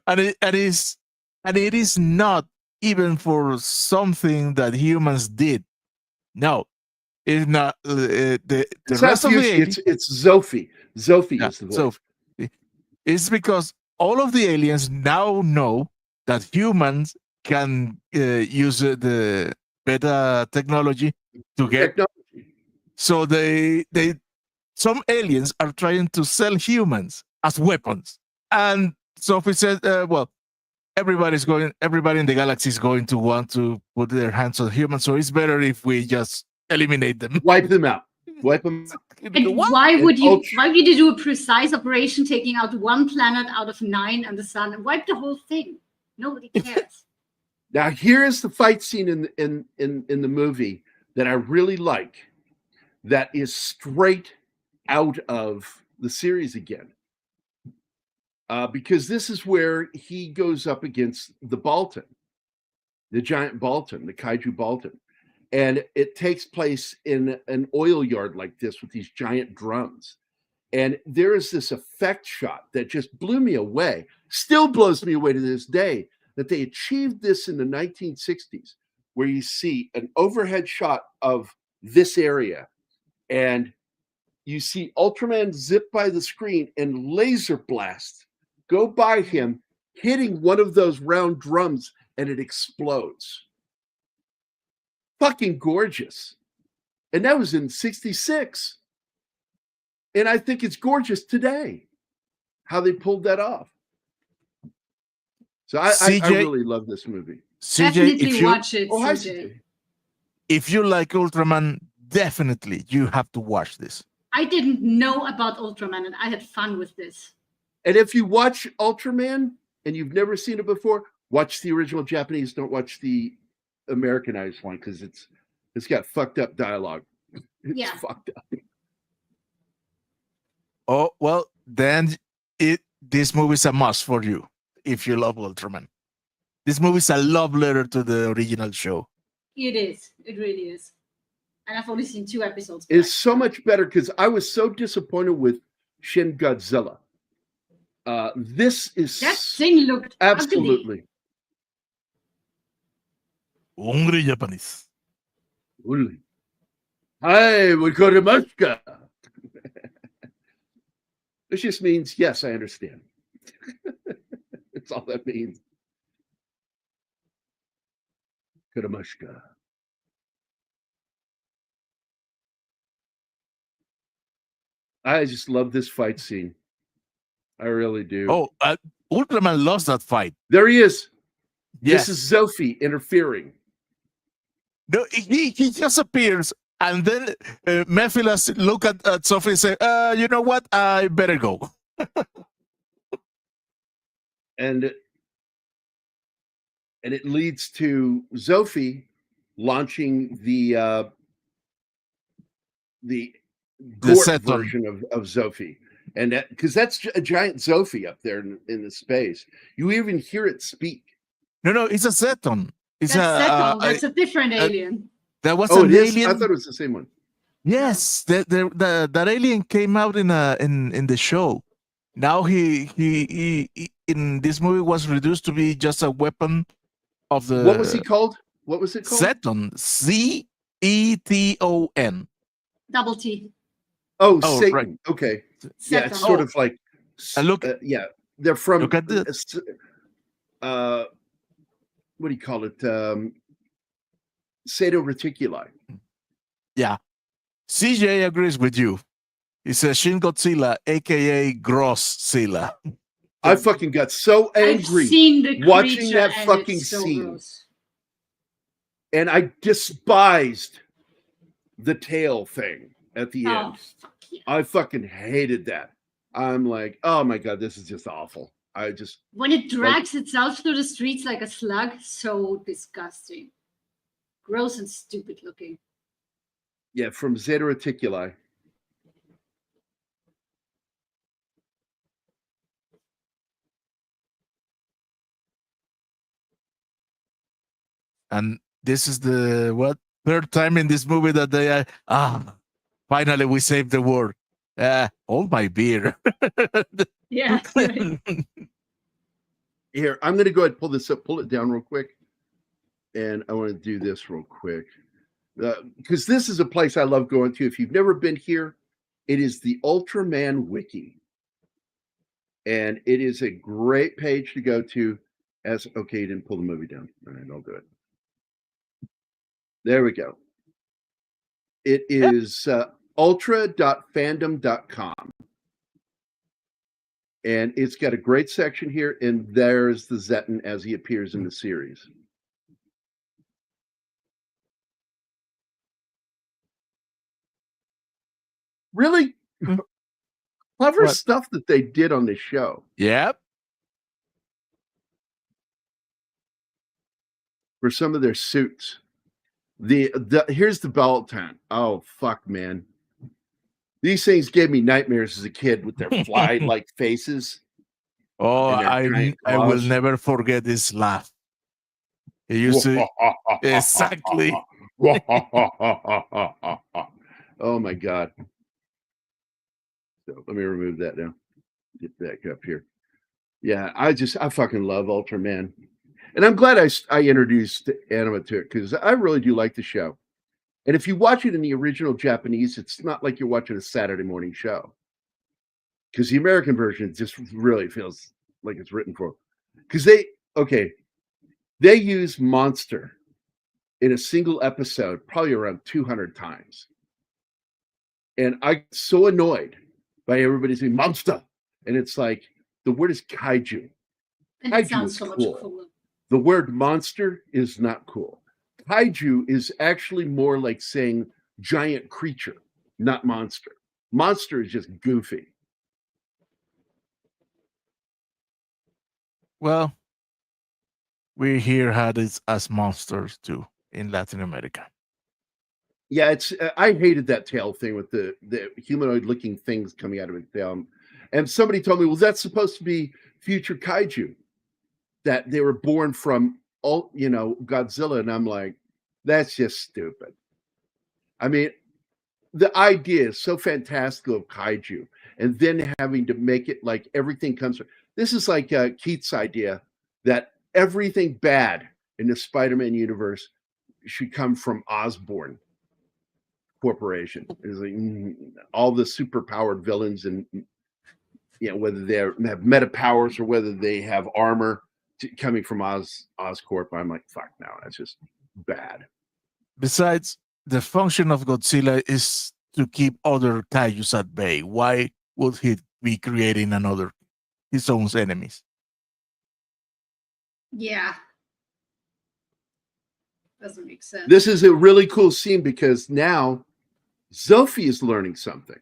And it is not even for something that humans did. No, it's not. The rest of the it's Zophie. Zophie is the voice. Zophie. It's because all of the aliens now know that humans can use the beta technology to get. So some aliens are trying to sell humans as weapons, and Sophie said, "Well, everybody in the galaxy is going to want to put their hands on humans, so it's better if we just eliminate them, wipe them out, wipe them." And why would you do a precise operation taking out one planet out of 9 and the sun and wipe the whole thing? Nobody cares. Now here's the fight scene in the movie that I really like. That is straight out of the series again. Because this is where he goes up against the Balton, the giant Balton, the Kaiju Balton. And it takes place in an oil yard like this with these giant drums. And there is this effect shot that just blew me away, still blows me away to this day, that they achieved this in the 1960s, where you see an overhead shot of this area and you see Ultraman zip by the screen and laser blast go by him, hitting one of those round drums, and it explodes. Fucking gorgeous. And that was in 66. And I think it's gorgeous today how they pulled that off. So I really love this movie. CJ, Definitely watch it, Oh, hi, CJ. if you like Ultraman, definitely you have to watch this. I didn't know about Ultraman, and I had fun with this. And if you watch Ultraman and you've never seen it before, watch the original Japanese. Don't watch the Americanized one because it's got fucked up dialogue. It's fucked up. Oh, well, then this movie is a must for you if you love Ultraman. This movie is a love letter to the original show. It is. It really is. And I've only seen 2 episodes. It's so much better because I was so disappointed with Shin Godzilla. This is that thing looked absolutely Hungry Japanese. Hi, we go to Moscow. This just means yes, I understand. That's all that means. Kuramushka. I just love this fight scene. I really do. Oh, Ultraman lost that fight. There he is. Yes. This is Zophie interfering. No, he just appears, and then Mephilas look at Sophie and say, you know what? I better go. And it leads to Zophie launching the Gort version of Zophie. And that, because that's a giant Zophie up there in the space. You even hear it speak. No, it's a Zeton. It's that's a different alien. There was an alien. I thought it was the same one. Yes, that alien came out in the show. Now he in this movie was reduced to be just a weapon of the. What was he called? What was it called? Zeton. Zeton. Double T. Oh, Satan. Right. Okay. Zeton. Yeah, it's sort of like. Look. Yeah, they're from. Look at this. What do you call it? Sato reticuli. Yeah. CJ agrees with you. He says Shin Godzilla, aka Grosszilla. I fucking got so angry watching that fucking scene. Gross. And I despised the tail thing at the end. Fuck yeah. I fucking hated that. I'm like, oh my God, this is just awful. I just. When it drags itself through the streets like a slug, so disgusting. Gross and stupid looking. Yeah, from Zeta Reticuli. And this is the third time in this movie that they finally we saved the world. Hold my beer. Yeah. Right. Here, I'm gonna go ahead and pull this up, pull it down real quick. And I want to do this real quick. Because this is a place I love going to. If you've never been here, it is the Ultraman Wiki. And it is a great page to go to. Okay, you didn't pull the movie down. All right, I'll do it. There we go. It is ultra.fandom.com. And it's got a great section here. And there's the Zeton as he appears in the series. Really clever stuff that they did on this show. Yep. for some of their suits. Here's the Beltan. Oh fuck, man. These things gave me nightmares as a kid with their fly-like faces. Oh, and their giant I will claws. never forget this laugh. He used to exactly. Oh my god. So let me remove that now. Get back up here. Yeah, I fucking love Ultraman. And I'm glad I introduced anime to it because I really do like the show. And if you watch it in the original Japanese, it's not like you're watching a Saturday morning show. Because the American version just really feels like it's written for. Because they use monster in a single episode probably around 200 times. And I get so annoyed by everybody saying monster. And it's like, the word is kaiju. And Kaiju it sounds is so much cool. cooler. The word monster is not cool. Kaiju is actually more like saying giant creature, not monster. Monster is just goofy. Well, we here had it as monsters too in Latin America. Yeah, it's I hated that tail thing with the humanoid looking things coming out of its tail. And somebody told me, well, that's supposed to be future kaiju, that they were born from Godzilla. And I'm like, that's just stupid. I mean, the idea is so fantastical of kaiju, and then having to make it like everything comes from. This is like Keith's idea that everything bad in the Spider-Man universe should come from Osborn Corporation. It's like all the super-powered villains, and whether they have meta powers or whether they have armor coming from Oscorp. I'm like, fuck no, that's just bad. Besides, the function of Godzilla is to keep other kaijus at bay. Why would he be creating his own enemies? Yeah. Doesn't make sense. This is a really cool scene because now Sophie is learning something.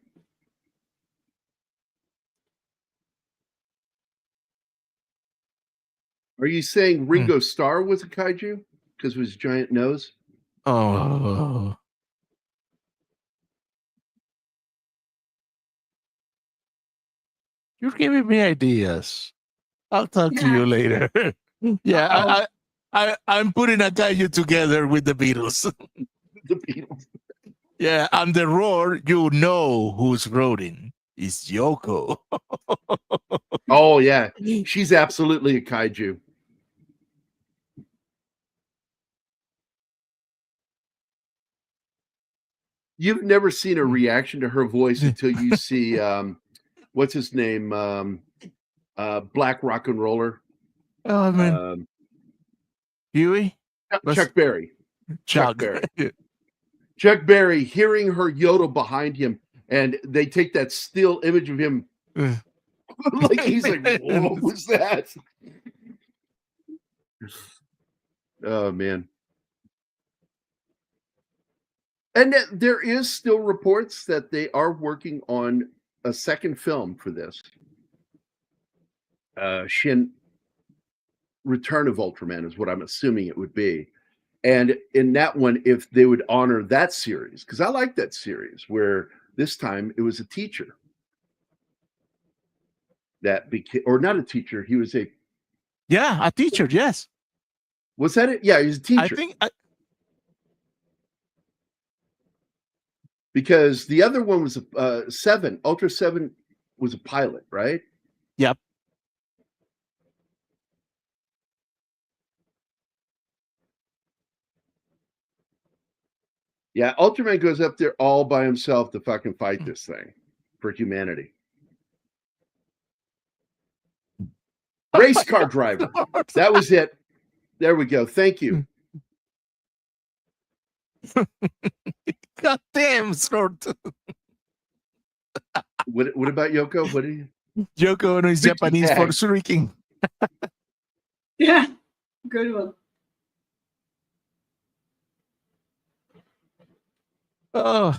Are you saying Ringo Starr was a kaiju because of his giant nose? Oh. You're giving me ideas. I'll talk to you later. Yeah, I'm putting a kaiju together with the Beatles. The Beatles. Yeah, and the roar, you know who's roaring. It's Yoko. Oh, yeah. She's absolutely a kaiju. You've never seen a reaction to her voice until you see what's his name? Black rock and roller. Oh man. Huey? Chuck Berry. Chuck Berry. Chuck Berry hearing her yodel behind him, and they take that still image of him like he's like, what was that? Oh man. And there is still reports that they are working on a second film for this. Shin Return of Ultraman is what I'm assuming it would be. And in that one, if they would honor that series, because I like that series where this time it was a teacher that became, or not a teacher, he was a... Yeah, a teacher, yes. Was that it? Yeah, he was a teacher. I think... Because the other one was Seven. Ultra 7 was a pilot, right? Yep. Yeah, Ultraman goes up there all by himself to fucking fight this thing for humanity. Race car driver. That was it. There we go. Thank you. God damn, Snort. What about Yoko? What do you? Yoko Ono is Japanese for shuriken. Yeah, good one. Oh.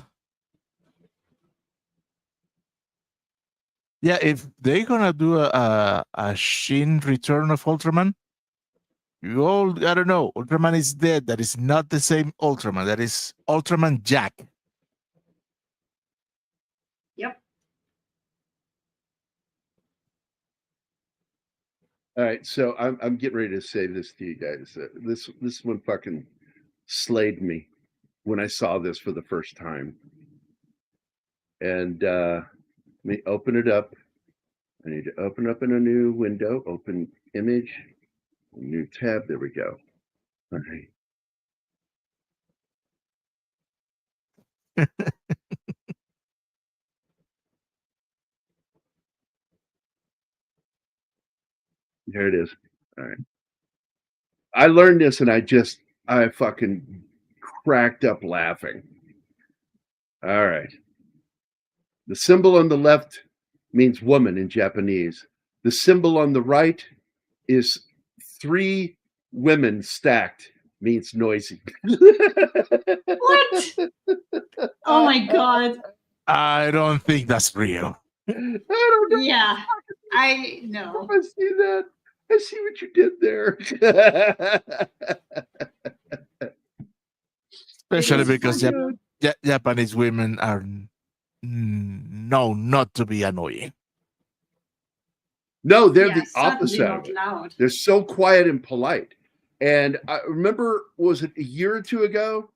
Yeah, if they're gonna do a Shin Return of Ultraman, You all gotta know, Ultraman is dead. That is not the same Ultraman. That is Ultraman Jack. Yep. All right, so I'm getting ready to say this to you guys. This one fucking slayed me when I saw this for the first time. And let me open it up. I need to open up in a new window. Open image, new tab. There we go. All right. There it is. All right. I learned this and I fucking cracked up laughing. All right. The symbol on the left means woman in Japanese. The symbol on the right is 3 women stacked, means noisy. What? Oh my god. I don't think that's real. I don't know. Yeah, I know. I see that. I see what you did there. Especially is because funny. Japanese women are known not to be annoying. No, they're Yeah, the certainly opposite. of not it. loud. They're so quiet and polite. And I remember, was it a year or two ago?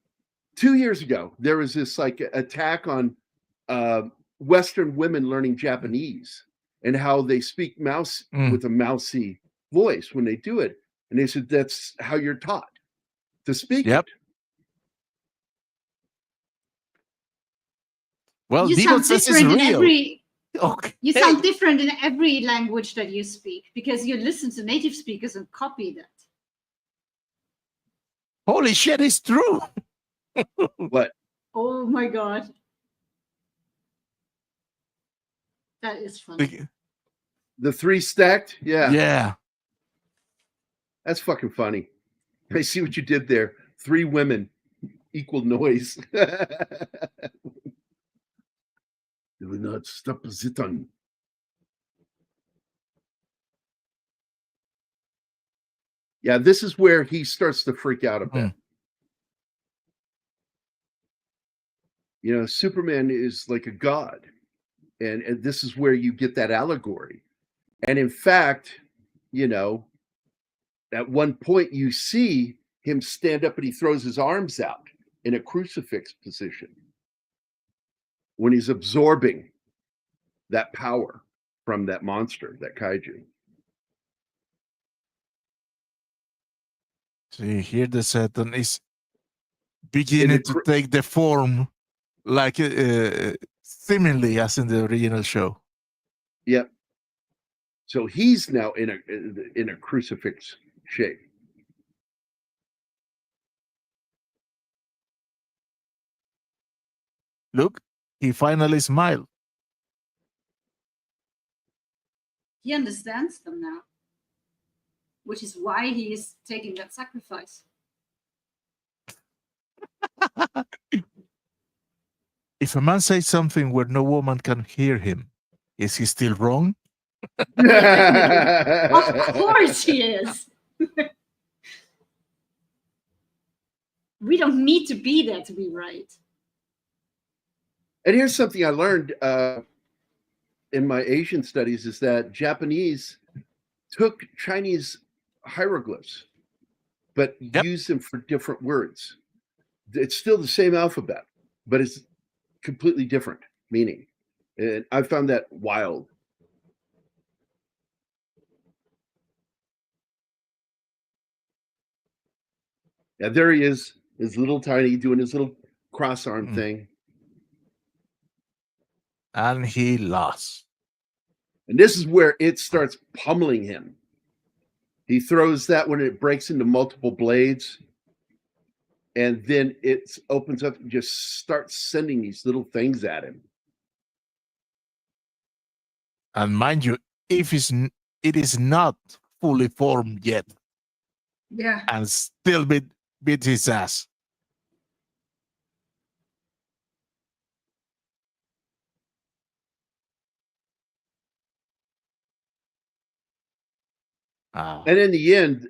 2 years ago, there was this like attack on Western women learning Japanese and how they speak with a mousy voice when they do it. And they said that's how you're taught to speak Yep. it. Well, You Demon sound says it's different in real. every. Okay. You sound different in every language that you speak because you listen to native speakers and copy that. Holy shit, it's true. What? Oh my god. That is funny. The 3 stacked? Yeah. Yeah. That's fucking funny. I see what you did there. 3 women, equal noise. Do not stop zitan. Yeah, this is where he starts to freak out a bit. You know, Superman is like a god. And this is where you get that allegory. And in fact, you know, at one point you see him stand up and he throws his arms out in a crucifix position when he's absorbing that power from that monster, that kaiju. See, here the Satan is beginning to take the form like seemingly as in the original show. Yep. So he's now in a crucifix shape. Look, he finally smiled. He understands them now, which is why he is taking that sacrifice. If a man says something where no woman can hear him, is he still wrong? Of course he is. We don't need to be there to be right. And here's something I learned in my Asian studies is that Japanese took Chinese hieroglyphs, but used them for different words. It's still the same alphabet, but it's completely different meaning. And I found that wild. Yeah, there he is, his little tiny, doing his little cross arm thing. And he lost. And this is where it starts pummeling him. He throws that when it breaks into multiple blades. And then it opens up and just starts sending these little things at him. And mind you, it is not fully formed yet. Yeah. And still beat his ass. And in the end,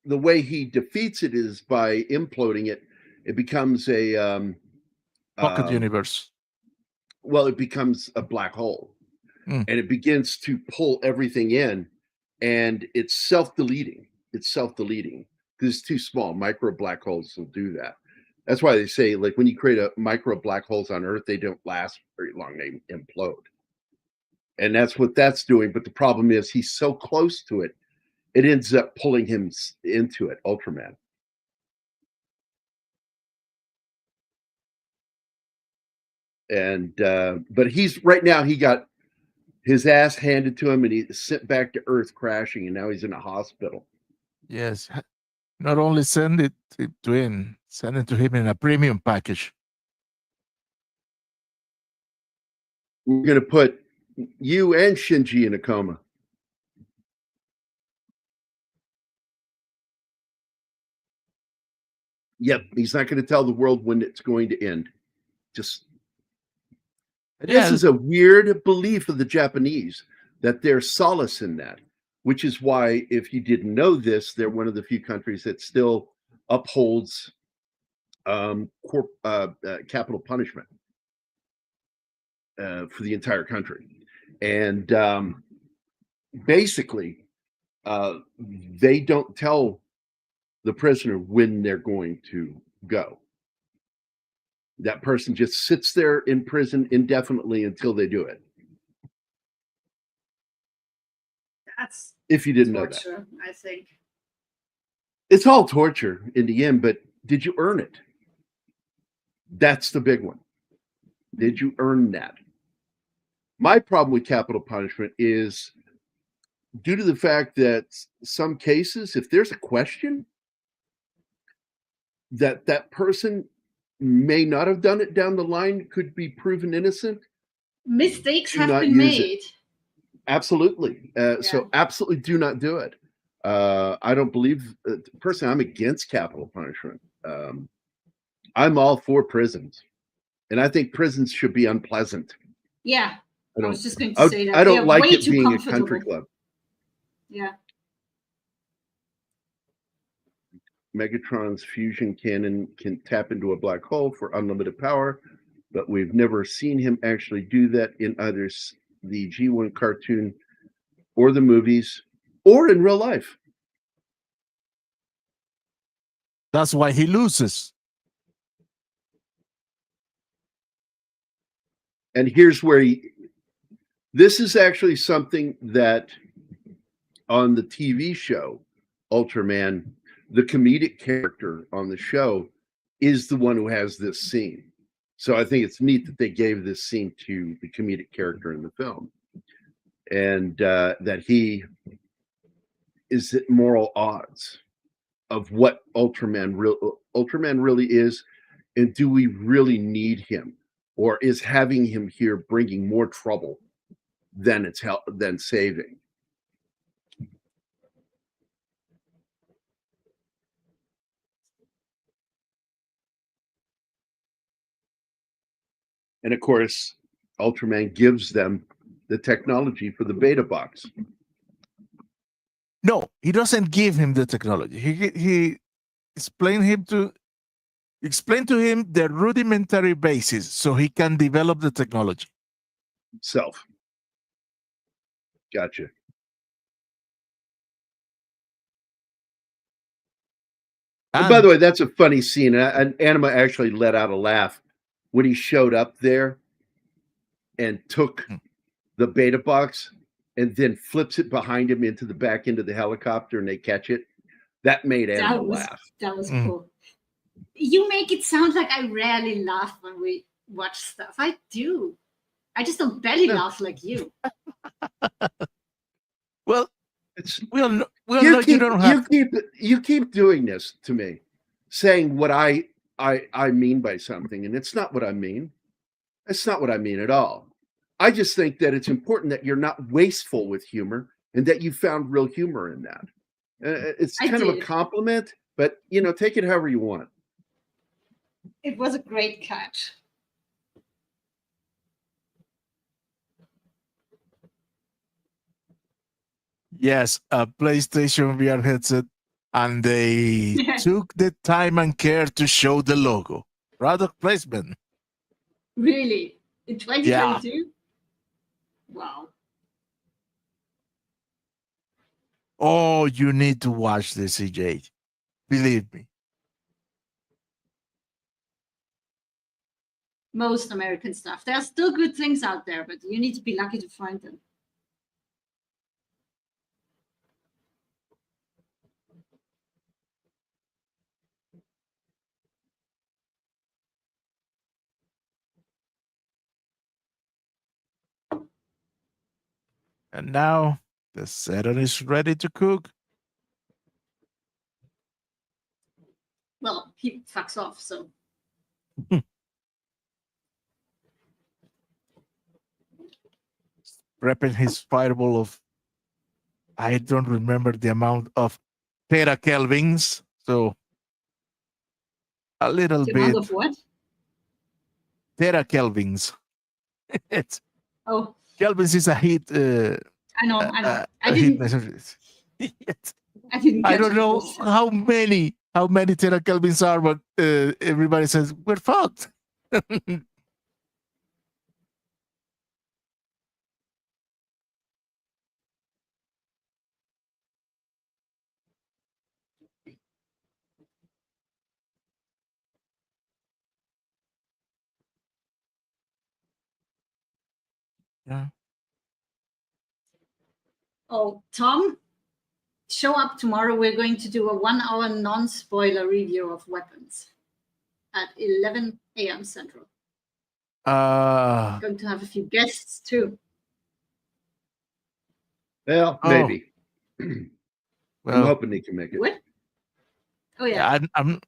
the way he defeats it is by imploding it. It becomes a Pocket universe. well, it becomes a black hole, and it begins to pull everything in, and it's self-deleting. It's self-deleting because it's too small. Micro black holes will do that. That's why they say, like, when you create a micro black holes on Earth, they don't last very long. They implode. And that's what that's doing. But the problem is he's so close to it, it ends up pulling him into it, Ultraman. And but he's right now, he got his ass handed to him and he's sent back to Earth crashing, and now he's in a hospital. Yes. Not only send it to him, send it to him in a premium package. We're going to put you and Shinji in a coma. Yep, he's not going to tell the world when it's going to end. Just this is a weird belief of the Japanese that there's solace in that, which is why, if you didn't know this, they're one of the few countries that still upholds capital punishment for the entire country. And basically, they don't tell the prisoner when they're going to go. That person just sits there in prison indefinitely until they do it. That's if you didn't torture, know that. I think. It's all torture in the end, but did you earn it? That's the big one. Did you earn that? My problem with capital punishment is due to the fact that some cases, if there's a question that that person may not have done it down the line, could be proven innocent. Mistakes Do have not been use it. made. Absolutely. So absolutely do not do it. I don't believe, personally, I'm against capital punishment. I'm all for prisons. And I think prisons should be unpleasant. Yeah. I was just going to say that. I They don't are like way it too being a comfortable. country club. Yeah. Megatron's fusion cannon can tap into a black hole for unlimited power, but we've never seen him actually do that in either the G1 cartoon or the movies or in real life. That's why he loses. And here's where this is actually something that on the TV show, Ultraman, the comedic character on the show is the one who has this scene. So I think it's neat that they gave this scene to the comedic character in the film. And that he is at moral odds of what Ultraman really is, and do we really need him, or is having him here bringing more trouble than than saving? And of course, Ultraman gives them the technology for the beta box. No, he doesn't give him the technology. He explain to him the rudimentary basis so he can develop the technology. Self. Gotcha. And by the way, that's a funny scene. And Anima actually let out a laugh when he showed up there and took the beta box and then flips it behind him into the back end of the helicopter and they catch it. That made Anima laugh. That was cool. You make it sound like I rarely laugh when we watch stuff. I do. I just don't belly laugh like you. Well, we all know you keep doing this to me, saying what I mean by something, and it's not what I mean. It's not what I mean at all. I just think that it's important that you're not wasteful with humor and that you found real humor in that. It's kind of a compliment, but take it however you want. It was a great catch. Yes, a PlayStation VR headset And they took the time and care to show the logo. Product placement. Really? In 2022? Wow. Oh, you need to watch this, CJ. Believe me. Most American stuff. There are still good things out there, but you need to be lucky to find them. And now the Saturn is ready to cook. Well, he fucks off, so. Prepping his fireball of, I don't remember the amount of terakelvins. So a little The bit. amount of what? Terakelvins. It's Oh, kelvins is a heat. I know. I heat didn't. measure. I didn't. I catch don't it know first. how many terakelvins are, but everybody says we're fucked. Yeah. Oh, Tom, show up tomorrow. We're going to do a 1 hour non-spoiler review of Weapons at 11 a.m. Central. Going to have a few guests too. Well, maybe. Well, I'm hoping he can make it. What? Oh yeah. I'm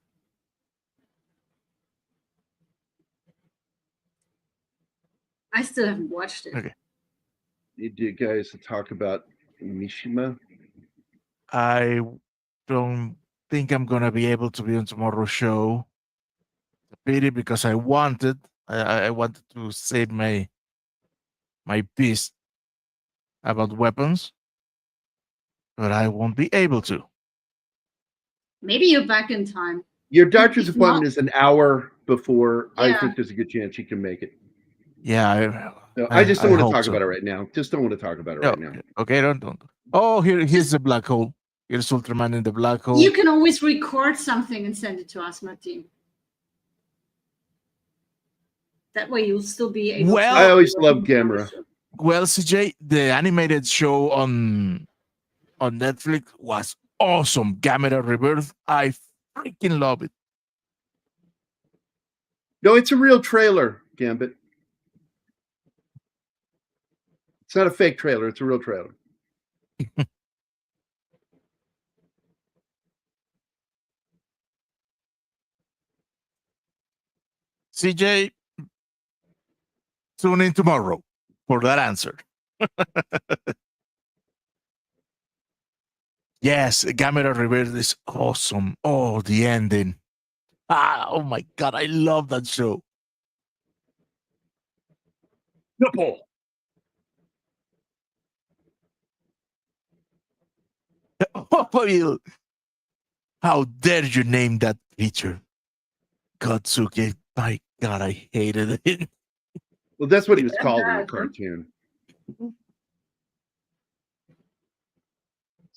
I still haven't watched it. okay. Need you guys to talk about Mishima? I don't think I'm gonna be able to be on tomorrow's show. It's a pity because I wanted to save my piece about Weapons, but I won't be able to. Maybe you're back in time. Your doctor's If appointment not- is an hour before. I Yeah. think there's a good chance you can make it. Yeah, No, I just don't want to hope talk so. about it right now. Just don't want to talk about it right now. Okay, don't. Oh, here's the black hole. Here's Ultraman in the black hole. You can always record something and send it to us, Martin. That way you'll still be able Well- to. I always love Gamera. Well, CJ, the animated show on Netflix was awesome. Gamera Rebirth. I freaking love it. No, it's a real trailer, Gambit. It's not a fake trailer. It's a real trailer. CJ, tune in tomorrow for that answer. Yes, Gamera Rebirth is awesome. Oh, the ending. Oh my God, I love that show. Nipple. How dare you name that creature? Gotsuke. My God, I hated it. Well, that's what he was called in the cartoon.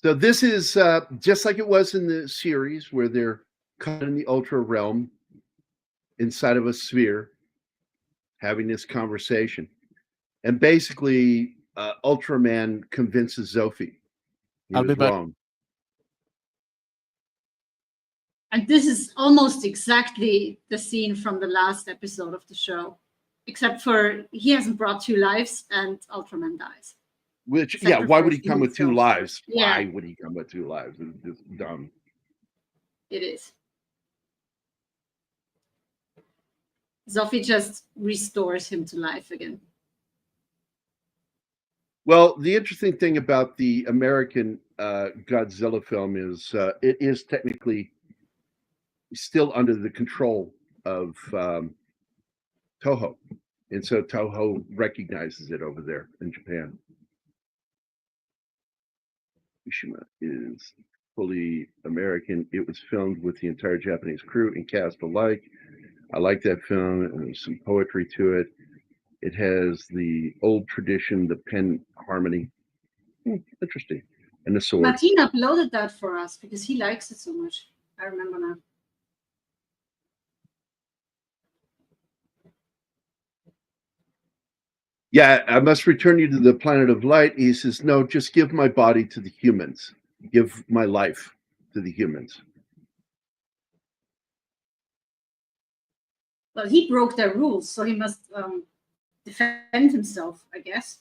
So this is just like it was in the series, where they're caught in the Ultra realm inside of a sphere, having this conversation, and basically Ultraman convinces Zophie he I'll be was back. wrong. And this is almost exactly the scene from the last episode of the show, except for he hasn't brought 2 lives and Ultraman dies. Which, yeah, why would he come with 2 himself. lives? Yeah. Why would he come with 2 lives? It's just dumb. It is. Zophie just restores him to life again. Well, the interesting thing about the American Godzilla film is it is technically still under the control of Toho. And so Toho recognizes it over there in Japan. Mishima is fully American. It was filmed with the entire Japanese crew and cast alike. I like that film, and there's some poetry to it. It has the old tradition, the pen harmony. Interesting. And the sword. Martin uploaded that for us because he likes it so much. I remember now. Yeah, I must return you to the planet of light. He says, no, just give my body to the humans. Give my life to the humans. Well, he broke their rules, so he must defend himself, I guess.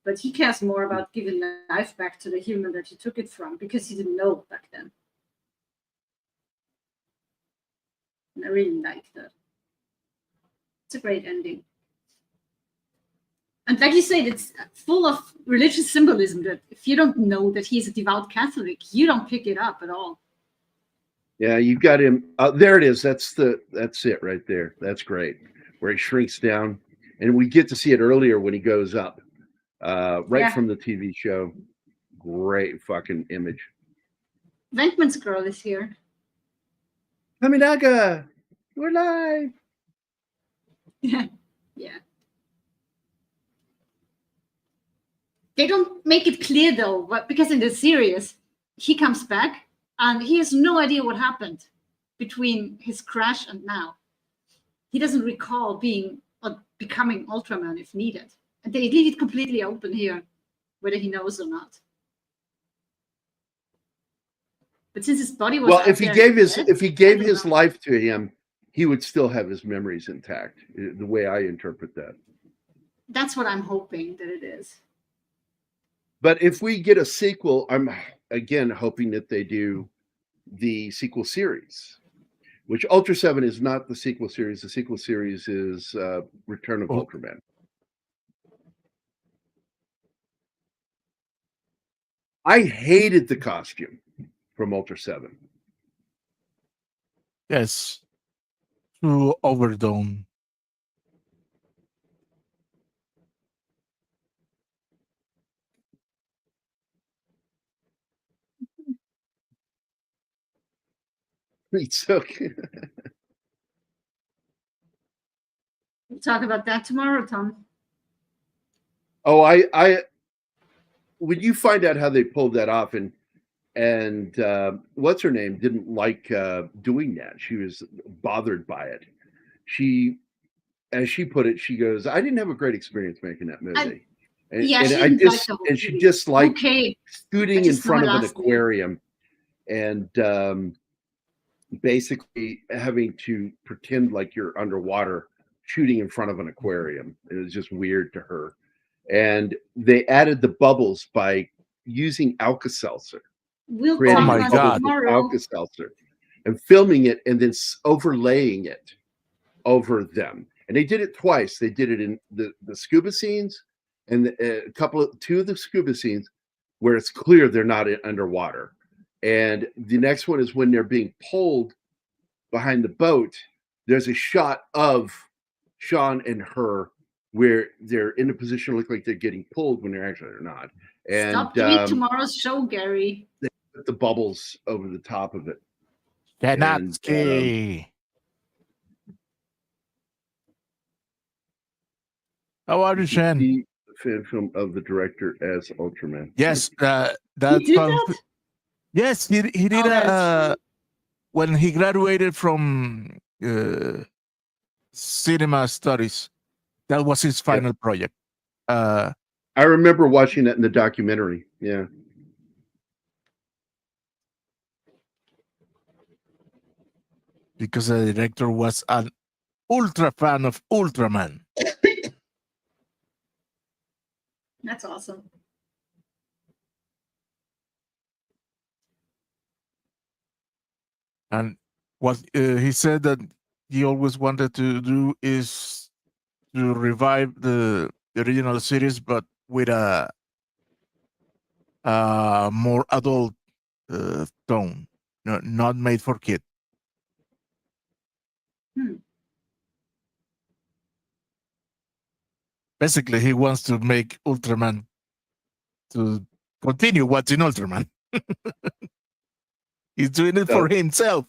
But he cares more about giving life back to the human that he took it from, because he didn't know back then. And I really like that. It's a great ending. And like you said, it's full of religious symbolism that if you don't know that he's a devout Catholic, you don't pick it up at all. Yeah, you've got him. There it is. That's it right there. That's great. Where he shrinks down. And we get to see it earlier when he goes up. Right from the TV show. Great fucking image. Venkman's girl is here. Kaminaga, we're live. Yeah. Yeah. They don't make it clear though, but because in the series, he comes back and he has no idea what happened between his crash and now. He doesn't recall being or becoming Ultraman if needed. And they leave it completely open here, whether he knows or not. But since his body was if he gave his life to him, he would still have his memories intact. The way I interpret that. That's what I'm hoping that it is. But if we get a sequel, I'm again hoping that they do the sequel series, which Ultra 7 is not the sequel series. The sequel series is Return of Ultraman. I hated the costume from Ultra 7. Yes. Too overdone. It's okay. We'll talk about that tomorrow, Tom. Oh, I when you find out how they pulled that off, and what's her name didn't like doing that. She was bothered by it. She, as she put it, she goes, "I didn't have a great experience making that movie." She disliked shooting in front of an aquarium, and basically having to pretend like you're underwater shooting in front of an aquarium. It was just weird to her. And they added the bubbles by using Alka-Seltzer. We'll oh my God. Alka-Seltzer, and filming it and then overlaying it over them. And they did it twice. They did it in the scuba scenes and two of the scuba scenes where it's clear they're not underwater. And the next one is when they're being pulled behind the boat. There's a shot of Sean and her where they're in a position to look like they're getting pulled when they're not. And stop doing tomorrow's show, Gary. They put the bubbles over the top of it. Kanatsky. How are you, Shen? The fan film of the director as Ultraman. Yes, that's that? Yes, he did when he graduated from cinema studies. That was his final project. I remember watching that in the documentary. Yeah. Because the director was an ultra fan of Ultraman. That's awesome. And what he said that he always wanted to do is to revive the original series, but with a more adult tone, not made for kids. Basically, he wants to make Ultraman to continue watching Ultraman. He's doing it for himself.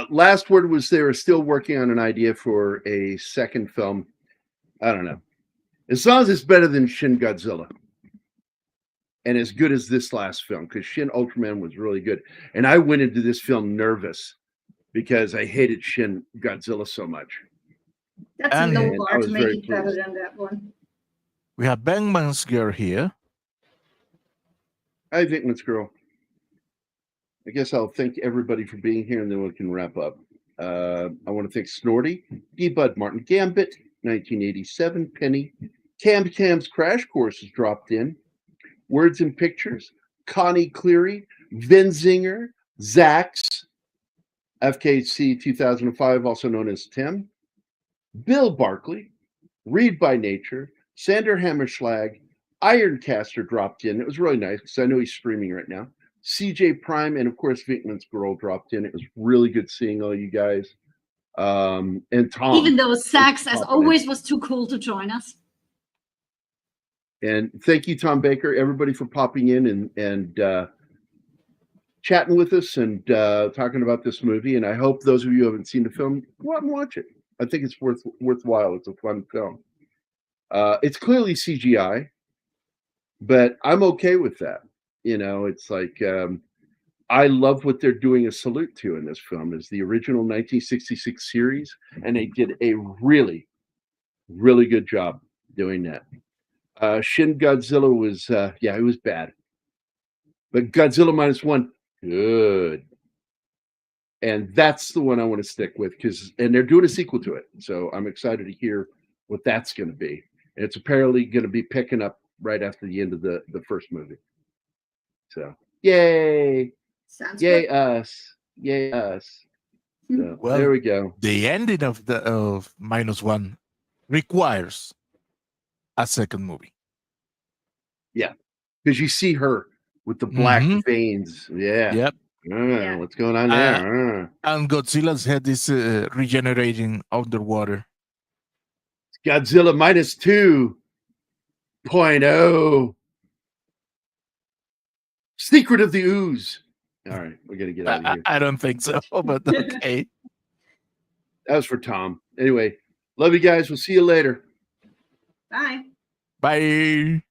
Last word was they were still working on an idea for a second film. I don't know. As long as it's better than Shin Godzilla and as good as this last film, because Shin Ultraman was really good. And I went into this film nervous because I hated Shin Godzilla so much. That's And a low I bar was to very make it better pleased. than that one. We have Bangman's Girl here. Hi, Vinkman's Girl. I guess I'll thank everybody for being here, and then we can wrap up. I want to thank Snorty, D-Bud, Martin Gambit, 1987, Penny, Cam's Crash Course has dropped in, Words and Pictures, Connie Cleary, Vinzinger, Zax, FKC 2005, also known as Tim, Bill Barkley, Read by Nature, Sander Hammerschlag, Ironcaster dropped in. It was really nice because I know he's streaming right now. CJ Prime, and of course, Vinkman's Girl dropped in. It was really good seeing all you guys. And Tom. Even though Sax, as popping always, in. was too cool to join us. And thank you, Tom Baker, everybody for popping in and chatting with us and talking about this movie. And I hope those of you who haven't seen the film, go out and watch it. I think it's worthwhile. It's a fun film. It's clearly CGI, but I'm okay with that. You know, it's like I love what they're doing a salute to in this film is the original 1966 series, and they did a really, really good job doing that. Shin Godzilla was, it was bad, but Godzilla -1, good, and that's the one I want to stick with and they're doing a sequel to it, so I'm excited to hear what that's going to be. And it's apparently going to be picking up right after the end of the first movie. So, yay! Sounds Yay good. us! Yay us! So, Well, there we go. The ending of -1 requires a second movie. Yeah, because you see her with the black veins. Yeah. Yep. Yeah. What's going on there? And Godzilla's head is regenerating underwater. Godzilla -2.0. Secret of the Ooze. All right, we're gonna get out of here. I don't think so, but okay. That was for Tom. Anyway, love you guys. We'll see you later. Bye. Bye.